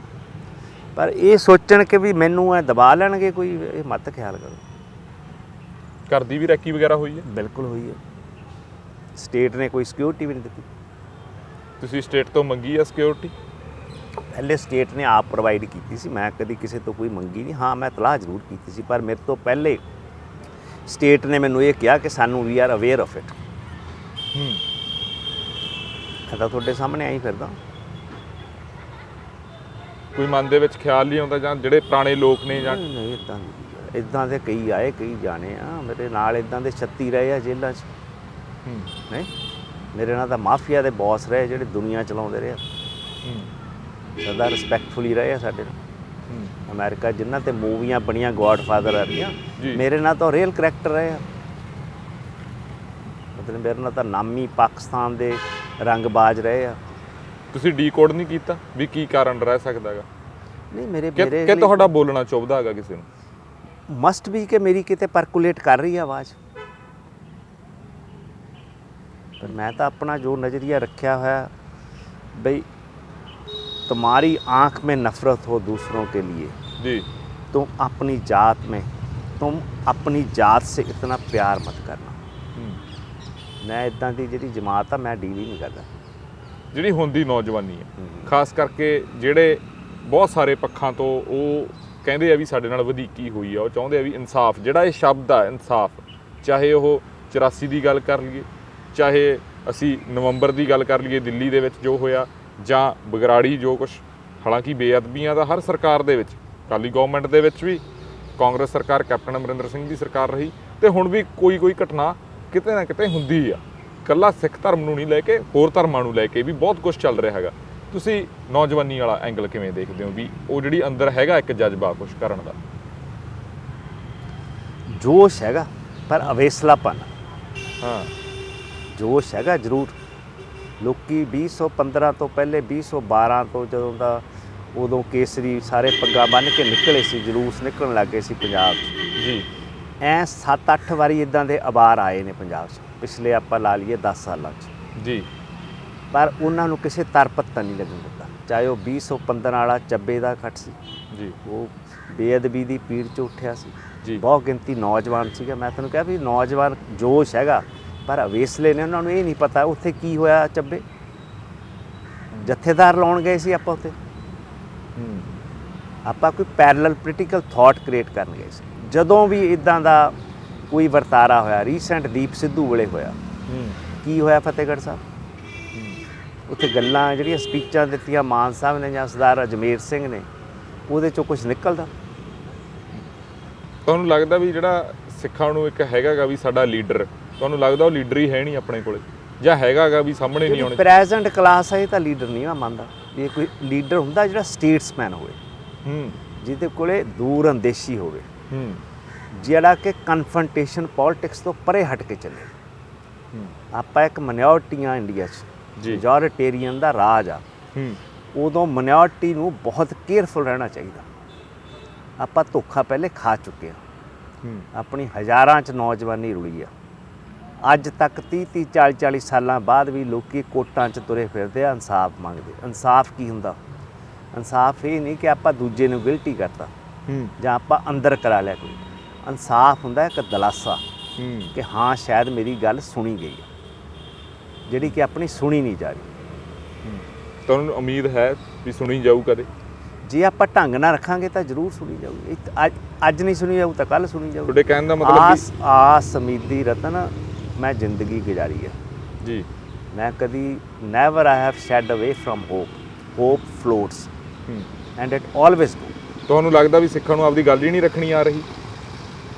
ਪਰ ਇਹ ਸੋਚਣ ਕਿ ਵੀ ਮੈਨੂੰ ਇਹ ਦਬਾ ਲੈਣਗੇ ਕੋਈ, ਇਹ ਮਤ ਖਿਆਲ ਕਰੋ। ਘਰ ਦੀ ਵੀ ਰੈਕੀ ਵਗੈਰਾ ਹੋਈ ਹੈ? ਬਿਲਕੁਲ ਹੋਈ ਹੈ। ਸਟੇਟ ਨੇ ਕੋਈ ਸਿਕਿਉਰਿਟੀ ਵੀ ਨਹੀਂ ਦਿੱਤੀ। ਤੁਸੀਂ ਸਟੇਟ ਤੋਂ ਮੰਗੀ ਆ ਸਿਕਿਉਰਿਟੀ? ਪਹਿਲੇ ਸਟੇਟ ਨੇ ਆਪ ਪ੍ਰੋਵਾਈਡ ਕੀਤੀ ਸੀ, ਮੈਂ ਕਦੀ ਕਿਸੇ ਤੋਂ ਕੋਈ ਮੰਗੀ ਨਹੀਂ। ਹਾਂ, ਮੈਂ ਤਲਾਹ ਜ਼ਰੂਰ ਕੀਤੀ ਸੀ, ਪਰ ਮੇਰੇ ਤੋਂ ਪਹਿਲੇ ਸਟੇਟ ਨੇ ਮੈਨੂੰ ਇਹ ਕਿਹਾ ਕਿ ਸਾਨੂੰ we are aware of it. ਮੈਂ ਤਾਂ ਤੁਹਾਡੇ ਸਾਹਮਣੇ ਆਈ ਫਿਰਦਾ। ਕੋਈ ਮਨ ਦੇ ਵਿੱਚ ਖਿਆਲ ਨਹੀਂ ਆਉਂਦਾ ਜਾਂ ਜਿਹੜੇ ਪੁਰਾਣੇ ਲੋਕ ਨੇ ਜਾਂ ਨਹੀਂ, ਇੱਦਾਂ ਦੇ ਕਈ ਆਏ, ਕਈ ਜਾਣੇ ਆ ਮੇਰੇ ਨਾਲ, ਇੱਦਾਂ ਦੇ 36 ਰਹੇ ਆ ਜੇਲ੍ਹਾਂ 'ਚ। ਨਹੀਂ, ਮੇਰੇ ਨਾਲ ਤਾਂ ਮਾਫੀਆ ਦੇ ਬੌਸ ਰਹੇ ਜਿਹੜੇ ਦੁਨੀਆ ਚਲਾਉਂਦੇ ਰਹੇ ਆ। ਸਦਾ ਰਿਸਪੈਕਟਫੁਲੀ ਰਹੇ ਆ ਸਾਡੇ ਨਾਲ। ਅਮਰੀਕਾ ਜਿਨ੍ਹਾਂ ਤੇ ਮੂਵੀਆਂ ਬਣੀਆਂ ਗੋਡਫਾਦਰ ਵਰਗੀਆਂ, ਮੇਰੇ ਨਾਲ ਤਾਂ ਰੀਅਲ ਕਰੈਕਟਰ ਰਹੇ ਆ। ਮਤਲਬ ਮੇਰੇ ਨਾਲ ਤਾਂ ਨਾਮੀ ਪਾਕਿਸਤਾਨ ਦੇ ਰੰਗਬਾਜ਼ ਰਹੇ ਆ। ਤੁਸੀਂ ਡੀਕੋਡ ਨਹੀਂ ਕੀਤਾ ਵੀ ਕੀ ਕਾਰਨ ਰਹਿ ਸਕਦਾ ਹੈਗਾ? ਨਹੀਂ, ਮੇਰੇ ਕਿ ਤੁਹਾਡਾ ਬੋਲਣਾ ਚੁੱਭਦਾ ਹੈਗਾ ਕਿਸੇ ਨੂੰ? ਮਸਟ ਵੀ ਕਿ ਮੇਰੀ ਕਿਤੇ ਪਰਕੂਲੇਟ ਕਰ ਰਹੀ ਹੈ ਆਵਾਜ਼। ਪਰ ਮੈਂ ਤਾਂ ਆਪਣਾ ਜੋ ਨਜ਼ਰੀਆ ਰੱਖਿਆ ਹੋਇਆ ਬਈ, तुम्हारी आँख में नफ़रत हो दूसरों के लिए जी, तुम अपनी जात में, तुम अपनी जात से इतना प्यार मत करना। मैं इदां दी जिहड़ी जमात आ मैं डील ही नहीं करदा। ਜਿਹੜੀ ਹੁੰਦੀ ਨੌਜਵਾਨੀ ਹੈ, ਖਾਸ ਕਰਕੇ ਜਿਹੜੇ ਬਹੁਤ ਸਾਰੇ ਪੱਖਾਂ ਤੋਂ ਉਹ ਕਹਿੰਦੇ ਆ ਵੀ ਸਾਡੇ ਨਾਲ ਵਧੀਕੀ ਹੋਈ ਆ, ਉਹ ਚਾਹੁੰਦੇ ਆ ਵੀ ਇਨਸਾਫ, ਜਿਹੜਾ ਇਹ ਸ਼ਬਦ ਆ ਇਨਸਾਫ, ਚਾਹੇ ਉਹ 84 ਦੀ ਗੱਲ ਕਰ ਲਈਏ, ਚਾਹੇ ਅਸੀਂ ਨਵੰਬਰ ਦੀ ਗੱਲ ਕਰ ਲਈਏ ਦਿੱਲੀ ਦੇ ਵਿੱਚ ਜੋ ਹੋਇਆ, ਜਾਂ ਬਗਰਾੜੀ ਜੋ ਕੁਛ, ਹਾਲਾਂਕਿ ਬੇਅਦਬੀਆਂ ਦਾ ਹਰ ਸਰਕਾਰ ਦੇ ਵਿੱਚ, ਅਕਾਲੀ ਗੌਰਮੈਂਟ ਦੇ ਵਿੱਚ ਵੀ, ਕਾਂਗਰਸ ਸਰਕਾਰ ਕੈਪਟਨ ਅਮਰਿੰਦਰ ਸਿੰਘ ਦੀ ਸਰਕਾਰ ਰਹੀ, ਤੇ ਹੁਣ ਵੀ ਕੋਈ ਘਟਨਾ ਕਿਤੇ ਨਾ ਕਿਤੇ ਹੁੰਦੀ ਆ। ਇਕੱਲਾ ਸਿੱਖ ਧਰਮ ਨੂੰ ਨਹੀਂ ਲੈ ਕੇ, ਹੋਰ ਧਰਮਾਂ ਨੂੰ ਲੈ ਕੇ ਵੀ ਬਹੁਤ ਕੁਛ ਚੱਲ ਰਿਹਾ ਹੈਗਾ। ਤੁਸੀਂ ਨੌਜਵਾਨੀ ਵਾਲਾ ਐਂਗਲ ਕਿਵੇਂ ਦੇਖਦੇ ਹੋ ਵੀ ਉਹ ਜਿਹੜੀ ਅੰਦਰ ਹੈਗਾ ਇੱਕ ਜਜ਼ਬਾ ਕੁਛ ਕਰਨ ਦਾ? ਜੋਸ਼ ਹੈਗਾ, ਪਰ ਅਵੇਸਲਾਪਨ। ਹਾਂ, ਜੋਸ਼ ਹੈਗਾ ਜ਼ਰੂਰ। ਲੋਕੀ 2015 ਤੋਂ ਪਹਿਲੇ 2012 ਤੋਂ ਜਦੋਂ ਦਾ, ਉਦੋਂ ਕੇਸਰੀ ਸਾਰੇ ਪੱਗਾਂ ਬੰਨ੍ਹ ਕੇ ਨਿਕਲੇ ਸੀ, ਜਲੂਸ ਨਿਕਲਣ ਲੱਗ ਗਏ ਸੀ ਪੰਜਾਬ 'ਚ ਜੀ। 7-8 ਵਾਰੀ ਇੱਦਾਂ ਦੇ ਅਬਾਰ ਆਏ ਨੇ ਪੰਜਾਬ 'ਚ ਪਿਛਲੇ ਆਪਾਂ ਲਾ ਲਈਏ 10 ਸਾਲਾਂ 'ਚ ਜੀ। ਪਰ ਉਹਨਾਂ ਨੂੰ ਕਿਸੇ ਤਰਪੱਤਾ ਨਹੀਂ ਲੱਗਣ ਦਿੱਤਾ, ਚਾਹੇ ਉਹ 2015 ਵਾਲਾ ਚੱਬੇ ਦਾ ਇਕੱਠ ਸੀ ਜੀ, ਉਹ ਬੇਅਦਬੀ ਦੀ ਪੀੜ 'ਚ ਉੱਠਿਆ ਸੀ ਜੀ, ਬਹੁਤ ਗਿਣਤੀ ਨੌਜਵਾਨ ਸੀਗਾ। ਮੈਂ ਤੁਹਾਨੂੰ ਕਿਹਾ ਵੀ ਨੌਜਵਾਨ ਜੋਸ਼ ਹੈਗਾ, ਪਰ ਅਵੇਸਲੇ ਨੇ, ਉਹਨਾਂ ਨੂੰ ਇਹ ਨਹੀਂ ਪਤਾ ਉੱਥੇ ਕੀ ਹੋਇਆ। ਚੱਬੇ ਜਥੇਦਾਰ ਲਾਉਣ ਗਏ ਸੀ ਆਪਾਂ ਉੱਥੇ, ਆਪਾਂ ਕੋਈ ਪੈਰਲਲ ਪੋਲੀਟੀਕਲ ਥਾਟ ਕ੍ਰੀਏਟ ਕਰਨ ਗਏ ਸੀ। ਜਦੋਂ ਵੀ ਇੱਦਾਂ ਦਾ ਕੋਈ ਵਰਤਾਰਾ ਹੋਇਆ, ਰੀਸੈਂਟ ਦੀਪ ਸਿੱਧੂ ਵੇਲੇ ਹੋਇਆ, ਕੀ ਹੋਇਆ ਫਤਿਹਗੜ੍ਹ ਸਾਹਿਬ, ਉੱਥੇ ਗੱਲਾਂ ਜਿਹੜੀਆਂ ਸਪੀਚਾਂ ਦਿੱਤੀਆਂ ਮਾਨ ਸਾਹਿਬ ਨੇ ਜਾਂ ਸਰਦਾਰ ਅਜਮੇਰ ਸਿੰਘ ਨੇ, ਉਹਦੇ 'ਚੋਂ ਕੁਛ ਨਿਕਲਦਾ? ਤੁਹਾਨੂੰ ਲੱਗਦਾ ਵੀ ਜਿਹੜਾ ਸਿੱਖਾਂ ਨੂੰ ਇੱਕ ਹੈਗਾ ਗਾ ਵੀ ਸਾਡਾ ਲੀਡਰ, ਤੁਹਾਨੂੰ ਲੱਗਦਾ ਉਹ ਲੀਡਰ ਹੀ ਹੈ ਨਹੀਂ ਆਪਣੇ ਕੋਲੇ? ਜਾਂ ਹੈਗਾਗਾ ਵੀ ਸਾਹਮਣੇ ਨਹੀਂ ਆਉਣੇ? ਪ੍ਰੈਜ਼ੈਂਟ ਕਲਾਸ ਹੈ ਇਹ ਤਾਂ ਲੀਡਰ ਨਹੀਂ ਮੈਂ ਮੰਨਦਾ ਵੀ ਇਹ ਕੋਈ ਲੀਡਰ ਹੁੰਦਾ ਜਿਹੜਾ ਸਟੇਟਸਮੈਨ ਹੋਵੇ, ਜਿਹਦੇ ਕੋਲੇ ਦੂਰ ਅੰਦੇਸ਼ੀ ਹੋਵੇ, ਜਿਹੜਾ ਕਿ ਕਨਫਰੰਟੇਸ਼ਨ ਪੋਲਿਟਿਕਸ ਤੋਂ ਪਰੇ ਹਟ ਕੇ ਚੱਲੇ। ਆਪਾਂ ਇੱਕ ਮਿਨੋਰਟੀਆਂ ਇੰਡੀਆ 'ਚ, ਮੈਜੋਰਿਟੇਰੀਅਨ ਦਾ ਰਾਜ ਆ, ਉਦੋਂ ਮਿਨੋਰਟੀ ਨੂੰ ਬਹੁਤ ਕੇਅਰਫੁਲ ਰਹਿਣਾ ਚਾਹੀਦਾ। ਆਪਾਂ ਧੋਖਾ ਪਹਿਲੇ ਖਾ ਚੁੱਕੇ ਹਾਂ, ਆਪਣੀ ਹਜ਼ਾਰਾਂ 'ਚ ਨੌਜਵਾਨੀ ਰੁਲੀ ਆ। ਅੱਜ ਤੱਕ 30-30 40-40 ਸਾਲਾਂ ਬਾਅਦ ਵੀ ਲੋਕੀ ਕੋਟਾਂ 'ਚ ਤੁਰੇ ਫਿਰਦੇ ਆ, ਇਨਸਾਫ ਮੰਗਦੇ। ਇਨਸਾਫ ਕੀ ਹੁੰਦਾ? ਇਨਸਾਫ ਇਹ ਨਹੀਂ ਕਿ ਆਪਾਂ ਦੂਜੇ ਨੂੰ ਗਿਲਟੀ ਕਰਤਾ ਜਾਂ ਆਪਾਂ ਅੰਦਰ ਕਰਾ ਲਿਆ ਕੋਈ। ਇਨਸਾਫ ਹੁੰਦਾ ਇੱਕ ਦਲਾਸਾ ਕਿ ਹਾਂ ਸ਼ਾਇਦ ਮੇਰੀ ਗੱਲ ਸੁਣੀ ਗਈ ਹੈ, ਜਿਹੜੀ ਕਿ ਆਪਣੀ ਸੁਣੀ ਨਹੀਂ ਜਾ ਰਹੀ। ਤੁਹਾਨੂੰ ਉਮੀਦ ਹੈ ਵੀ ਸੁਣੀ ਜਾਊ ਕਦੇ? ਜੇ ਆਪਾਂ ਢੰਗ ਨਾਲ ਰੱਖਾਂਗੇ ਤਾਂ ਜ਼ਰੂਰ ਸੁਣੀ ਜਾਊਗੀ। ਅੱਜ ਨਹੀਂ ਸੁਣੀ ਜਾਊ ਤਾਂ ਕੱਲ੍ਹ ਸੁਣੀ ਜਾਊ। ਤੁਹਾਡੇ ਕਹਿਣ ਦਾ ਮਤਲਬ ਆਸ ਉਮੀਦੀ ਰਤਨ ਮੈਂ ਜ਼ਿੰਦਗੀ ਗੁਜ਼ਾਰੀ ਹੈ ਜੀ। ਮੈਂ ਕਦੀ never I have shed away from hope floats and it always do. ਤੁਹਾਨੂੰ ਲੱਗਦਾ ਵੀ ਸਿੱਖਾਂ ਨੂੰ ਆਪਦੀ ਗੱਲ ਹੀ ਨਹੀਂ ਰੱਖਣੀ ਆ ਰਹੀ?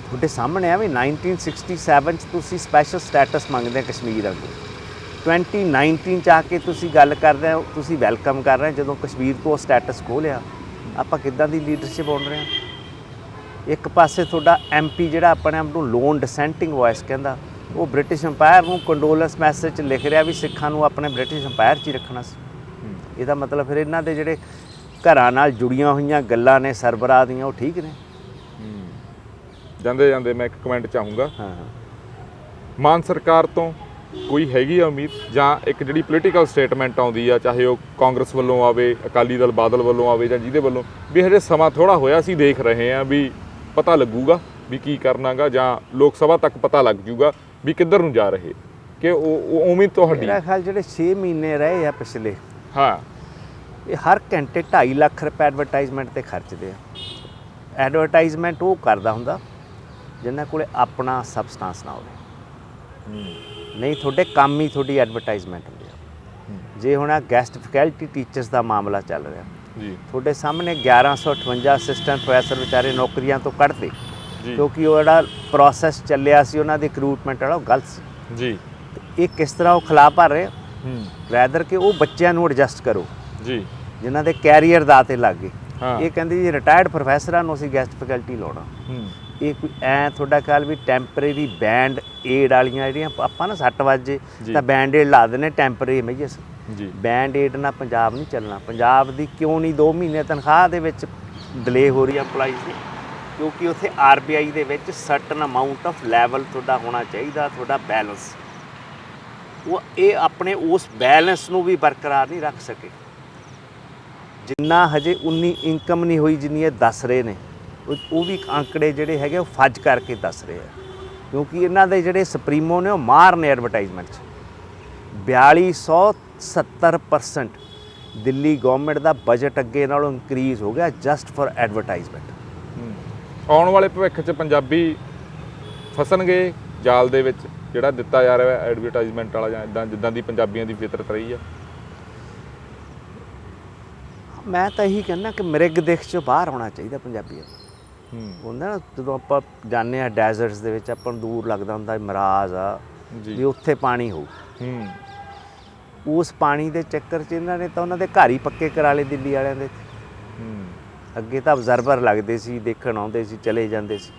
ਤੁਹਾਡੇ ਸਾਹਮਣੇ ਆ ਵੀ 1967 'ਚ ਤੁਸੀਂ ਸਪੈਸ਼ਲ ਸਟੇਟਸ ਮੰਗਦੇ ਆ ਕਸ਼ਮੀਰ ਅੱਗੇ, 2019 'ਚ ਆ ਕੇ ਤੁਸੀਂ ਗੱਲ ਕਰਦੇ ਹੋ, ਤੁਸੀਂ ਵੈਲਕਮ ਕਰ ਰਹੇ ਜਦੋਂ ਕਸ਼ਮੀਰ ਤੋਂ ਸਟੇਟਸ ਖੋਹ ਲਿਆ। ਆਪਾਂ ਕਿੱਦਾਂ ਦੀ ਲੀਡਰਸ਼ਿਪ ਬਣ ਰਹੇ ਹਾਂ? ਇੱਕ ਪਾਸੇ ਤੁਹਾਡਾ MP ਜਿਹੜਾ ਆਪਣੇ ਆਪ ਨੂੰ ਲੋਨ ਡਿਸੈਂਟਿੰਗ ਵੌਇਸ ਕਹਿੰਦਾ, ਉਹ ਬ੍ਰਿਟਿਸ਼ ਅੰਪਾਇਰ ਨੂੰ ਕੰਡੋਲੈਂਸ ਮੈਸੇਜ 'ਚ ਲਿਖ ਰਿਹਾ ਵੀ ਸਿੱਖਾਂ ਨੂੰ ਆਪਣੇ ਬ੍ਰਿਟਿਸ਼ ਅੰਪਾਇਰ 'ਚ ਹੀ ਰੱਖਣਾ ਸੀ। ਇਹਦਾ ਮਤਲਬ ਫਿਰ ਇਹਨਾਂ ਦੇ ਜਿਹੜੇ ਘਰਾਂ ਨਾਲ ਜੁੜੀਆਂ ਹੋਈਆਂ ਗੱਲਾਂ ਨੇ ਸਰਬਰਾਹ ਦੀਆਂ, ਉਹ ਠੀਕ ਨੇ? ਜਾਂਦੇ ਜਾਂਦੇ ਮੈਂ ਇੱਕ ਕਮੈਂਟ ਚਾਹੂੰਗਾ, ਹਾਂ, ਮਾਨ ਸਰਕਾਰ ਤੋਂ ਕੋਈ ਹੈਗੀ ਆ ਉਮੀਦ, ਜਾਂ ਇੱਕ ਜਿਹੜੀ ਪੋਲੀਟੀਕਲ ਸਟੇਟਮੈਂਟ ਆਉਂਦੀ ਆ, ਚਾਹੇ ਉਹ ਕਾਂਗਰਸ ਵੱਲੋਂ ਆਵੇ, ਅਕਾਲੀ ਦਲ ਬਾਦਲ ਵੱਲੋਂ ਆਵੇ, ਜਾਂ ਜਿਹਦੇ ਵੱਲੋਂ ਵੀ ਹਜੇ ਸਮਾਂ ਥੋੜ੍ਹਾ ਹੋਇਆ, ਅਸੀਂ ਦੇਖ ਰਹੇ ਹਾਂ ਵੀ ਪਤਾ ਲੱਗੂਗਾ ਵੀ ਕੀ ਕਰਨਾਗਾ, ਜਾਂ ਲੋਕ ਸਭਾ ਤੱਕ ਪਤਾ ਲੱਗ ਜੂਗਾ ਵੀ ਕਿੱਧਰ ਨੂੰ ਜਾ ਰਹੇ, ਕਿ ਉਹ ਉਮੀਦ ਤੁਹਾਡੀ? ਮੇਰਾ ਖਿਆਲ ਜਿਹੜੇ 6 ਮਹੀਨੇ ਰਹੇ ਆ ਪਿਛਲੇ, ਹਾਂ, ਇਹ ਹਰ ਘੰਟੇ 2.5 ਲੱਖ ਰੁਪਏ ਐਡਵਰਟਾਈਜ਼ਮੈਂਟ ਤੇ ਖਰਚਦੇ ਆ। ਐਡਵਰਟਾਈਜ਼ਮੈਂਟ ਉਹ ਕਰਦਾ ਹੁੰਦਾ ਜਿਨ੍ਹਾਂ ਕੋਲੇ ਆਪਣਾ ਸਬਸਟੈਂਸ ਨਾ ਹੋਵੇ। ਨਹੀਂ, ਤੁਹਾਡੇ ਕੰਮ ਹੀ ਤੁਹਾਡੀ ਐਡਵਰਟਾਈਜ਼ਮੈਂਟ ਹੁੰਦੀ ਆ। ਜੇ ਹੁਣ ਆ ਗੈਸਟ ਫੈਕਲਟੀ ਟੀਚਰਸ ਦਾ ਮਾਮਲਾ ਚੱਲ ਰਿਹਾ ਜੀ, ਤੁਹਾਡੇ ਸਾਹਮਣੇ 1158 ਅਸਿਸਟੈਂਟ ਪ੍ਰੋਫੈਸਰ ਵਿਚਾਰੇ ਨੌਕਰੀਆਂ ਤੋਂ ਕੱਢਦੇ ਕਿਉਂਕਿ ਉਹ ਜਿਹੜਾ ਪ੍ਰੋਸੈਸ ਚੱਲਿਆ ਸੀ ਉਹਨਾਂ ਦੇ ਰਿਕਰੂਟਮੈਂਟ ਵਾਲਾ, ਉਹ ਗਲਤ ਸੀ ਜੀ। ਇਹ ਕਿਸ ਤਰ੍ਹਾਂ ਉਹ ਖਿਲਾਫ ਭਰ ਰਹੇ ਰੈਦਰ ਕਿ ਉਹ ਬੱਚਿਆਂ ਨੂੰ ਐਡਜਸਟ ਕਰੋ ਜੀ, ਜਿਨ੍ਹਾਂ ਦੇ ਕੈਰੀਅਰ ਦਾ ਤੇ ਲੱਗ ਗਏ। ਇਹ ਕਹਿੰਦੇ ਜੀ ਰਿਟਾਇਰਡ ਪ੍ਰੋਫੈਸਰਾਂ ਨੂੰ ਅਸੀਂ ਗੈਸਟ ਫੈਕਲਟੀ ਲਾਉਣਾ। ਇਹ ਕੋਈ ਐ ਤੁਹਾਡਾ ਖਿਆਲ ਵੀ ਟੈਂਪਰੇਰੀ ਬੈਂਡ ਏਡ ਵਾਲੀਆਂ ਜਿਹੜੀਆਂ ਆਪਾਂ ਨਾ 6 ਵਜੇ ਤਾਂ ਬੈਂਡ ਏਡ ਲਾ ਦਿੰਦੇ ਟੈਂਪਰੇਰੀ ਮਈਸ ਜੀ, ਬੈਂਡ ਏਡ ਨਾਲ ਪੰਜਾਬ ਨਹੀਂ ਚੱਲਣਾ। ਪੰਜਾਬ ਦੀ ਕਿਉਂ ਨਹੀਂ 2 ਮਹੀਨੇ ਤਨਖਾਹ ਦੇ ਵਿੱਚ ਡਿਲੇ ਹੋ ਰਹੀ ਐਮਪਲਾਈਜ਼ ਦੀ? ਕਿਉਂਕਿ ਉੱਥੇ RBI ਦੇ ਵਿੱਚ ਸਰਟਨ ਅਮਾਊਂਟ ਆਫ ਲੈਵਲ ਤੁਹਾਡਾ ਹੋਣਾ ਚਾਹੀਦਾ, ਤੁਹਾਡਾ ਬੈਲੈਂਸ। ਉਹ ਇਹ ਆਪਣੇ ਉਸ ਬੈਲੈਂਸ ਨੂੰ ਵੀ ਬਰਕਰਾਰ ਨਹੀਂ ਰੱਖ ਸਕੇ। ਜਿੰਨਾ ਹਜੇ 19 ਇਨਕਮ ਨਹੀਂ ਹੋਈ ਜਿੰਨੀ ਇਹ ਦੱਸ ਰਹੇ ਨੇ, ਉਹ ਵੀ ਅੰਕੜੇ ਜਿਹੜੇ ਹੈਗੇ ਉਹ ਫੱਜ ਕਰਕੇ ਦੱਸ ਰਹੇ ਆ, ਕਿਉਂਕਿ ਇਹਨਾਂ ਦੇ ਜਿਹੜੇ ਸੁਪਰੀਮੋ ਨੇ ਉਹ ਮਾਰ ਨੇ ਐਡਵਰਟਾਈਜ਼ਮੈਂਟ 'ਚ। 4270% ਦਿੱਲੀ ਗਵਰਨਮੈਂਟ ਦਾ ਬਜਟ ਅੱਗੇ ਨਾਲੋਂ ਇਨਕਰੀਜ਼ ਹੋ ਗਿਆ ਜਸਟ ਫॉर ਐਡਵਰਟਾਈਜ਼ਮੈਂਟ। ਆਉਣ ਵਾਲੇ ਭਵਿੱਖ 'ਚ ਪੰਜਾਬੀ ਫਸਣਗੇ ਜਾਲ ਦੇ ਵਿੱਚ ਜਿਹੜਾ ਦਿੱਤਾ ਜਾ ਰਿਹਾ ਐਡਵਰਟਾਈਜ਼ਮੈਂਟ ਵਾਲਾ, ਜਾਂ ਇੱਦਾਂ ਜਿੱਦਾਂ ਦੀ ਪੰਜਾਬੀਆਂ ਦੀ ਫਿਤਰਤ ਰਹੀ ਆ? ਮੈਂ ਤਾਂ ਇਹੀ ਕਹਿੰਦਾ ਕਿ ਮ੍ਰਿਗ ਦੇਖ 'ਚੋਂ ਬਾਹਰ ਆਉਣਾ ਚਾਹੀਦਾ ਪੰਜਾਬੀਆਂ ਨੂੰ। ਹੁੰਦਾ ਨਾ ਜਦੋਂ ਆਪਾਂ ਜਾਂਦੇ ਹਾਂ ਡੈਜ਼ਰਟਸ ਦੇ ਵਿੱਚ, ਆਪਾਂ ਨੂੰ ਦੂਰ ਲੱਗਦਾ ਹੁੰਦਾ ਮਹਾਰਾਜ ਆ ਵੀ ਉੱਥੇ ਪਾਣੀ ਹੋਊ। ਉਸ ਪਾਣੀ ਦੇ ਚੱਕਰ 'ਚ ਇਹਨਾਂ ਨੇ ਤਾਂ ਉਹਨਾਂ ਦੇ ਘਰ ਹੀ ਪੱਕੇ ਕਰਾ ਲਏ ਦਿੱਲੀ ਵਾਲਿਆਂ ਦੇ। ਅੱਗੇ ਤਾਂ ਅਬਜ਼ਰਵਰ ਲੱਗਦੇ ਸੀ, ਦੇਖਣ ਆਉਂਦੇ ਸੀ, ਚਲੇ ਜਾਂਦੇ ਸੀ।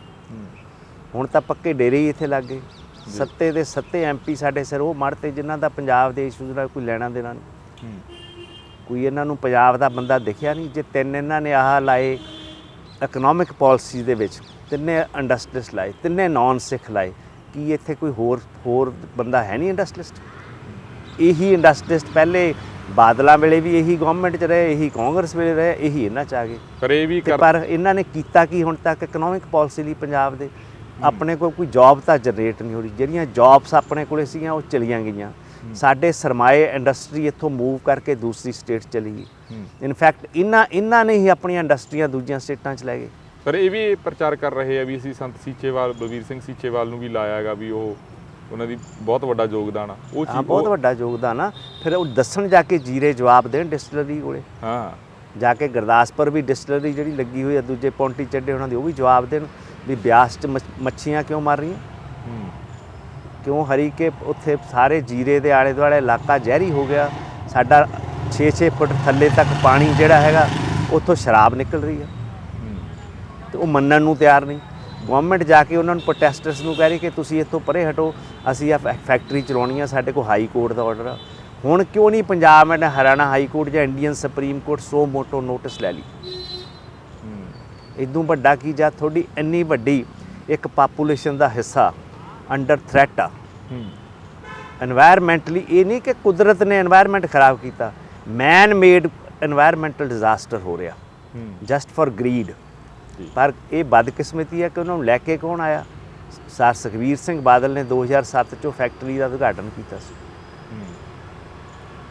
ਹੁਣ ਤਾਂ ਪੱਕੇ ਡੇਰੇ ਹੀ ਇੱਥੇ ਲੱਗ ਗਏ। ਸੱਤੇ ਦੇ ਸੱਤੇ MP ਸਾਡੇ ਸਿਰ ਉਹ ਮੜਤੇ ਜਿਨ੍ਹਾਂ ਦਾ ਪੰਜਾਬ ਦੇ ਇਸ਼ੂਜ਼ ਨਾਲ ਕੋਈ ਲੈਣਾ ਦੇਣਾ ਨਹੀਂ। ਕੋਈ ਇਹਨਾਂ ਨੂੰ ਪੰਜਾਬ ਦਾ ਬੰਦਾ ਦਿਖਿਆ ਨਹੀਂ। ਜੇ 3 ਇਹਨਾਂ ਨੇ ਆਹ ਲਾਏ ਇਕਨੋਮਿਕ ਪਾਲਿਸੀ ਦੇ ਵਿੱਚ, 3 ਇੰਡਸਟਰੀਅਲਿਸਟ ਲਾਏ, 3 ਨੌਨ ਸਿੱਖ ਲਾਏ, ਕੀ ਇੱਥੇ ਕੋਈ ਹੋਰ ਬੰਦਾ ਹੈ ਨਹੀਂ ਇੰਡਸਟਰੀਅਲਿਸਟ? ਇਹੀ ਇੰਡਸਟਰੀਅਲਿਸਟ ਪਹਿਲੇ ਬਾਦਲਾਂ ਵੇਲੇ ਵੀ ਇਹੀ ਗਵਰਨਮੈਂਟ 'ਚ ਰਹੇ, ਇਹੀ ਕਾਂਗਰਸ ਵੇਲੇ ਰਹੇ, ਇਹੀ ਇਹਨਾਂ 'ਚ ਆ ਗਏ। ਪਰ ਇਹਨਾਂ ਨੇ ਕੀਤਾ ਕੀ ਹੁਣ ਤੱਕ ਇਕਨੋਮਿਕ ਪਾਲਿਸੀ ਲਈ ਪੰਜਾਬ ਦੇ? ਆਪਣੇ ਕੋਲ ਕੋਈ ਜੌਬ ਤਾਂ ਜਨਰੇਟ ਨਹੀਂ ਹੋ ਰਹੀ। ਜਿਹੜੀਆਂ ਜੌਬਸ ਆਪਣੇ ਕੋਲ ਸੀਗੀਆਂ ਉਹ ਚਲੀਆਂ ਗਈਆਂ। ਸਾਡੇ ਸਰਮਾਏ ਇੰਡਸਟਰੀ ਇੱਥੋਂ ਮੂਵ ਕਰਕੇ ਦੂਸਰੀ ਸਟੇਟ ਚਲੀ ਗਈ। ਇਨਫੈਕਟ ਇਹਨਾਂ ਨੇ ਹੀ ਆਪਣੀਆਂ ਇੰਡਸਟਰੀਆਂ ਦੂਜੀਆਂ ਸਟੇਟਾਂ 'ਚ ਲੈ ਗਏ। ਪਰ ਇਹ ਵੀ ਪ੍ਰਚਾਰ ਕਰ ਰਹੇ ਆ ਵੀ ਅਸੀਂ ਸੰਤ ਸੀਚੇਵਾਲ, ਬਲਵੀਰ ਸਿੰਘ ਸੀਚੇਵਾਲ ਨੂੰ ਵੀ ਲਾਇਆ ਹੈਗਾ ਵੀ ਉਹਨਾਂ ਦੀ ਬਹੁਤ ਵੱਡਾ ਯੋਗਦਾਨ ਆ। ਉਹ ਚੀਜ਼ ਬਹੁਤ ਵੱਡਾ ਯੋਗਦਾਨ ਆ। ਫਿਰ ਉਹ ਦੱਸਣ ਜਾ ਕੇ ਜੀਰੇ ਜਵਾਬ ਦੇਣ ਡਿਸਟਿਲਰੀ ਕੋਲੇ, ਜਾ ਕੇ ਗੁਰਦਾਸਪੁਰ ਵੀ ਡਿਸਟਿਲਰੀ ਜਿਹੜੀ ਲੱਗੀ ਹੋਈ ਆ, ਦੂਜੇ ਪੌਂਟੀ ਚੱਡੇ ਉਹਨਾਂ ਦੀ, ਉਹ ਵੀ ਜਵਾਬ ਦੇਣ ਵੀ ਬਿਆਸ 'ਚ ਮੱਛੀਆਂ ਕਿਉਂ ਮਰ ਰਹੀਆਂ। ਕਿਉਂ ਹਰੀ ਕੇ ਉੱਥੇ ਸਾਰੇ ਜੀਰੇ ਦੇ ਆਲੇ ਦੁਆਲੇ ਇਲਾਕਾ ਜ਼ਹਿਰੀ ਹੋ ਗਿਆ। ਸਾਡਾ 6-6 ਫੁੱਟ ਥੱਲੇ ਤੱਕ ਪਾਣੀ ਜਿਹੜਾ ਹੈਗਾ ਉੱਥੋਂ ਸ਼ਰਾਬ ਨਿਕਲ ਰਹੀ ਹੈ ਤੇ ਉਹ ਮੰਨਣ ਨੂੰ ਤਿਆਰ ਨਹੀਂ। ਗਵਰਨਮੈਂਟ ਜਾ ਕੇ ਉਹਨਾਂ ਨੂੰ ਪ੍ਰੋਟੈਸਟਰਸ ਨੂੰ ਕਹਿ ਰਹੀ ਕਿ ਤੁਸੀਂ ਇੱਥੋਂ ਪਰੇ ਹਟੋ, ਅਸੀਂ ਆ ਫੈਕਟਰੀ ਚਲਾਉਣੀ ਆ, ਸਾਡੇ ਕੋਲ ਹਾਈ ਕੋਰਟ ਦਾ ਆਰਡਰ ਆ। ਹੁਣ ਕਿਉਂ ਨਹੀਂ Punjab and Haryana high court ਜਾਂ ਇੰਡੀਅਨ ਸੁਪਰੀਮ ਕੋਰਟ ਸੋ ਮੋਟੋ ਨੋਟਿਸ ਲੈ ਲਈ? ਇਦੋਂ ਵੱਡਾ ਕੀ ਜਾਂ ਤੁਹਾਡੀ ਇੰਨੀ ਵੱਡੀ ਇੱਕ ਪਾਪੂਲੇਸ਼ਨ ਦਾ ਹਿੱਸਾ ਅੰਡਰ ਥ੍ਰੈਟ ਆ। এনवायरमेंटली ਇਹ ਨਹੀਂ ਕਿ ਕੁਦਰਤ ਨੇ এনवायरमेंट ਖਰਾਬ ਕੀਤਾ, ਮੈਨ ਮੇਡ এনवायरमेंटल ਡਿਜ਼ਾਸਟਰ ਹੋ ਰਿਹਾ ਜਸਟ ਫॉर ਗਰੀਡ। ਪਰ ਇਹ ਬਦਕਿਸਮਤੀ ਹੈ ਕਿ ਉਹਨਾਂ ਨੂੰ ਲੈ ਕੇ ਕੌਣ ਆਇਆ? ਸਰ ਸੁਖਬੀਰ ਸਿੰਘ ਬਾਦਲ ਨੇ 2007 'ਚੋਂ ਫੈਕਟਰੀ ਦਾ ਉਦਘਾਟਨ ਕੀਤਾ ਸੀ।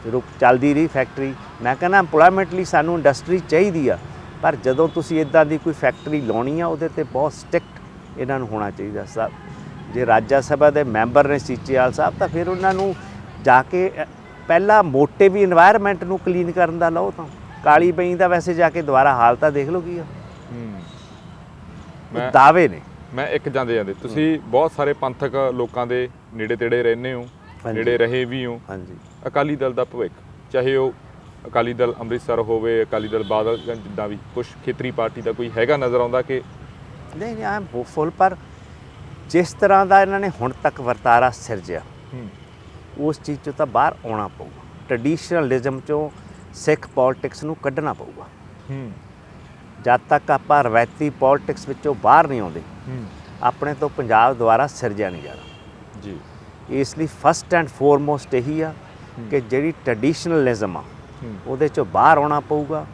ਜਦੋਂ ਚੱਲਦੀ ਰਹੀ ਫੈਕਟਰੀ, ਮੈਂ ਕਹਿੰਦਾ ਇੰਪਲੋਇਮੈਂਟ ਲਈ ਸਾਨੂੰ ਇੰਡਸਟਰੀ ਚਾਹੀਦੀ ਆ, ਪਰ ਜਦੋਂ ਤੁਸੀਂ ਇੱਦਾਂ ਦੀ ਕੋਈ ਫੈਕਟਰੀ ਲਾਉਣੀ ਆ ਉਹਦੇ 'ਤੇ ਬਹੁਤ ਸਟ੍ਰਿਕਟ ਇਹਨਾਂ ਨੂੰ ਹੋਣਾ ਚਾਹੀਦਾ। ਸਭ ਜੇ ਰਾਜ ਸਭਾ ਦੇ ਮੈਂਬਰ ਨੇ ਸੀਚੇਵਾਲ ਸਾਹਿਬ ਤਾਂ ਫਿਰ ਉਹਨਾਂ ਨੂੰ ਜਾ ਕੇ ਪਹਿਲਾ ਮੋਟੇ ਵੀ এনवायरमेंट ਨੂੰ ਕਲੀਨ ਕਰਨ ਦਾ ਲਓ। ਤਾਂ ਕਾਲੀ ਬਈ ਦਾ ਵੈਸੇ ਜਾ ਕੇ ਦੁਬਾਰਾ ਹਾਲ ਤਾਂ ਦੇਖ ਲਓ ਕੀ ਆ। ਦਾਅਵੇ ਨੇ। ਮੈਂ ਇੱਕ ਜਾਂਦੇ ਤੁਸੀਂ ਬਹੁਤ ਸਾਰੇ ਪੰਥਕ ਲੋਕਾਂ ਦੇ ਨੇੜੇ ਤੇੜੇ ਰਹਿੰਦੇ ਹੋ, ਨੇੜੇ ਰਹੇ ਵੀ ਹੋ। ਹਾਂਜੀ। ਅਕਾਲੀ ਦਲ ਦਾ ਭਵਿੱਖ, ਚਾਹੇ ਉਹ ਅਕਾਲੀ ਦਲ ਅੰਮ੍ਰਿਤਸਰ ਹੋਵੇ, ਅਕਾਲੀ ਦਲ ਬਾਦਲ, ਜਿੱਦਾਂ ਵੀ ਕੁਛ ਖੇਤਰੀ ਪਾਰਟੀ ਦਾ ਕੋਈ ਹੈਗਾ ਨਜ਼ਰ ਆਉਂਦਾ ਕਿ ਨਹੀਂ ਆਈ ਐਮ ਹੋਪਫੁਲ, ਪਰ ਜਿਸ ਤਰ੍ਹਾਂ ਦਾ ਇਹਨਾਂ ਨੇ ਹੁਣ ਤੱਕ ਵਰਤਾਰਾ ਸਿਰਜਿਆ ਉਸ ਚੀਜ਼ 'ਚੋਂ ਤਾਂ ਬਾਹਰ ਆਉਣਾ ਪਊਗਾ। ਟਰਡੀਸ਼ਨਲਿਜ਼ਮ 'ਚੋਂ ਸਿੱਖ ਪੋਲਿਟਿਕਸ ਨੂੰ ਕੱਢਣਾ ਪਊਗਾ। ਜਦ ਤੱਕ ਆਪਾਂ ਰਵਾਇਤੀ ਪੋਲਿਟਿਕਸ ਵਿੱਚੋਂ ਬਾਹਰ ਨਹੀਂ ਆਉਂਦੇ ਆਪਣੇ ਤੋਂ ਪੰਜਾਬ ਦੁਆਰਾ ਸਿਰਜਿਆ ਨਹੀਂ ਜਾਣਾ ਜੀ। ਇਸ ਲਈ ਫਸਟ ਐਂਡ ਫੋਰਮੋਸਟ ਇਹੀ ਆ ਕਿ ਜਿਹੜੀ ਟਰਡੀਸ਼ਨਲਿਜ਼ਮ ਆ ਉਹਦੇ 'ਚੋਂ ਬਾਹਰ ਆਉਣਾ ਪਊਗਾ।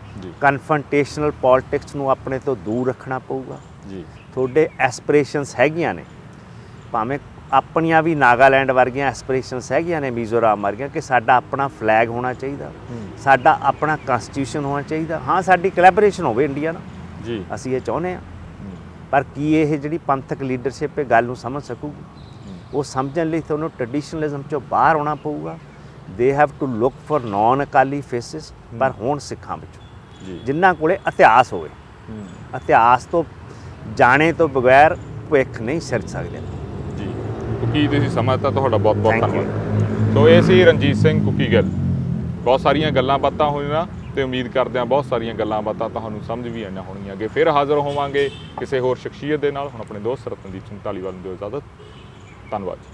ਕਨਫਰੰਟੇਸ਼ਨਲ ਪੋਲਿਟਿਕਸ ਨੂੰ ਆਪਣੇ ਤੋਂ ਦੂਰ ਰੱਖਣਾ ਪਊਗਾ ਜੀ। ਤੁਹਾਡੇ ਐਸਪੀਰੇਸ਼ਨਸ ਹੈਗੀਆਂ ਨੇ, ਭਾਵੇਂ ਆਪਣੀਆਂ ਵੀ ਨਾਗਾਲੈਂਡ ਵਰਗੀਆਂ ਐਸਪੀਰੇਸ਼ਨਸ ਹੈਗੀਆਂ ਨੇ, ਮੀਜ਼ੋਰਾਮ ਵਰਗੀਆਂ, ਕਿ ਸਾਡਾ ਆਪਣਾ ਫਲੈਗ ਹੋਣਾ ਚਾਹੀਦਾ, ਸਾਡਾ ਆਪਣਾ ਕਨਸਟੀਟਿਊਸ਼ਨ ਹੋਣਾ ਚਾਹੀਦਾ। ਹਾਂ, ਸਾਡੀ ਕੋਲੈਬੋਰੇਸ਼ਨ ਹੋਵੇ ਇੰਡੀਆ ਨਾਲ ਜੀ, ਅਸੀਂ ਇਹ ਚਾਹੁੰਦੇ ਹਾਂ। ਪਰ ਕੀ ਇਹ ਜਿਹੜੀ ਪੰਥਕ ਲੀਡਰਸ਼ਿਪ ਇਹ ਗੱਲ ਨੂੰ ਸਮਝ ਸਕੂਗੀ? ਉਹ ਸਮਝਣ ਲਈ ਤੁਹਾਨੂੰ ਟਰਡੀਸ਼ਨਲਿਜ਼ਮ 'ਚੋਂ ਬਾਹਰ ਆਉਣਾ ਪਊਗਾ। They have to look for non Akali faces, ਪਰ ਹੁਣ ਸਿੱਖਾਂ ਵਿੱਚੋਂ ਜਿਨ੍ਹਾਂ ਕੋਲੇ ਇਤਿਹਾਸ ਹੋਵੇ। ਇਤਿਹਾਸ ਤੋਂ ਜਾਣੇ ਤੋਂ ਬਗੈਰ ਭਵਿੱਖ ਨਹੀਂ ਸਿਰਜ ਸਕਦੇ ਜੀ। ਕੁੱਕੀ ਤੁਸੀਂ ਸਮਾਂ ਤਾਂ ਤੁਹਾਡਾ ਬਹੁਤ ਬਹੁਤ ਧੰਨਵਾਦ। ਸੋ ਇਹ ਸੀ ਰਣਜੀਤ ਸਿੰਘ ਕੁੱਕੀ ਗਿੱਲ। ਬਹੁਤ ਸਾਰੀਆਂ ਗੱਲਾਂ ਬਾਤਾਂ ਹੋਈਆਂ ਤੇ ਉਮੀਦ ਕਰਦੇ ਹਾਂ ਬਹੁਤ ਸਾਰੀਆਂ ਗੱਲਾਂ ਬਾਤਾਂ ਤੁਹਾਨੂੰ ਸਮਝ ਵੀ ਆਈਆਂ ਹੋਣਗੀਆਂ। ਅੱਗੇ ਫਿਰ ਹਾਜ਼ਰ ਹੋਵਾਂਗੇ ਕਿਸੇ ਹੋਰ ਸ਼ਖਸੀਅਤ ਦੇ ਨਾਲ। ਹੁਣ ਆਪਣੇ ਦੋਸਤ ਰਤਨਦੀਪ ਸਿੰਘ ਧਾਲੀਵਾਲ ਨੂੰ ਦਿਓ ਇਜਾਜ਼ਤ। ਧੰਨਵਾਦ ਜੀ।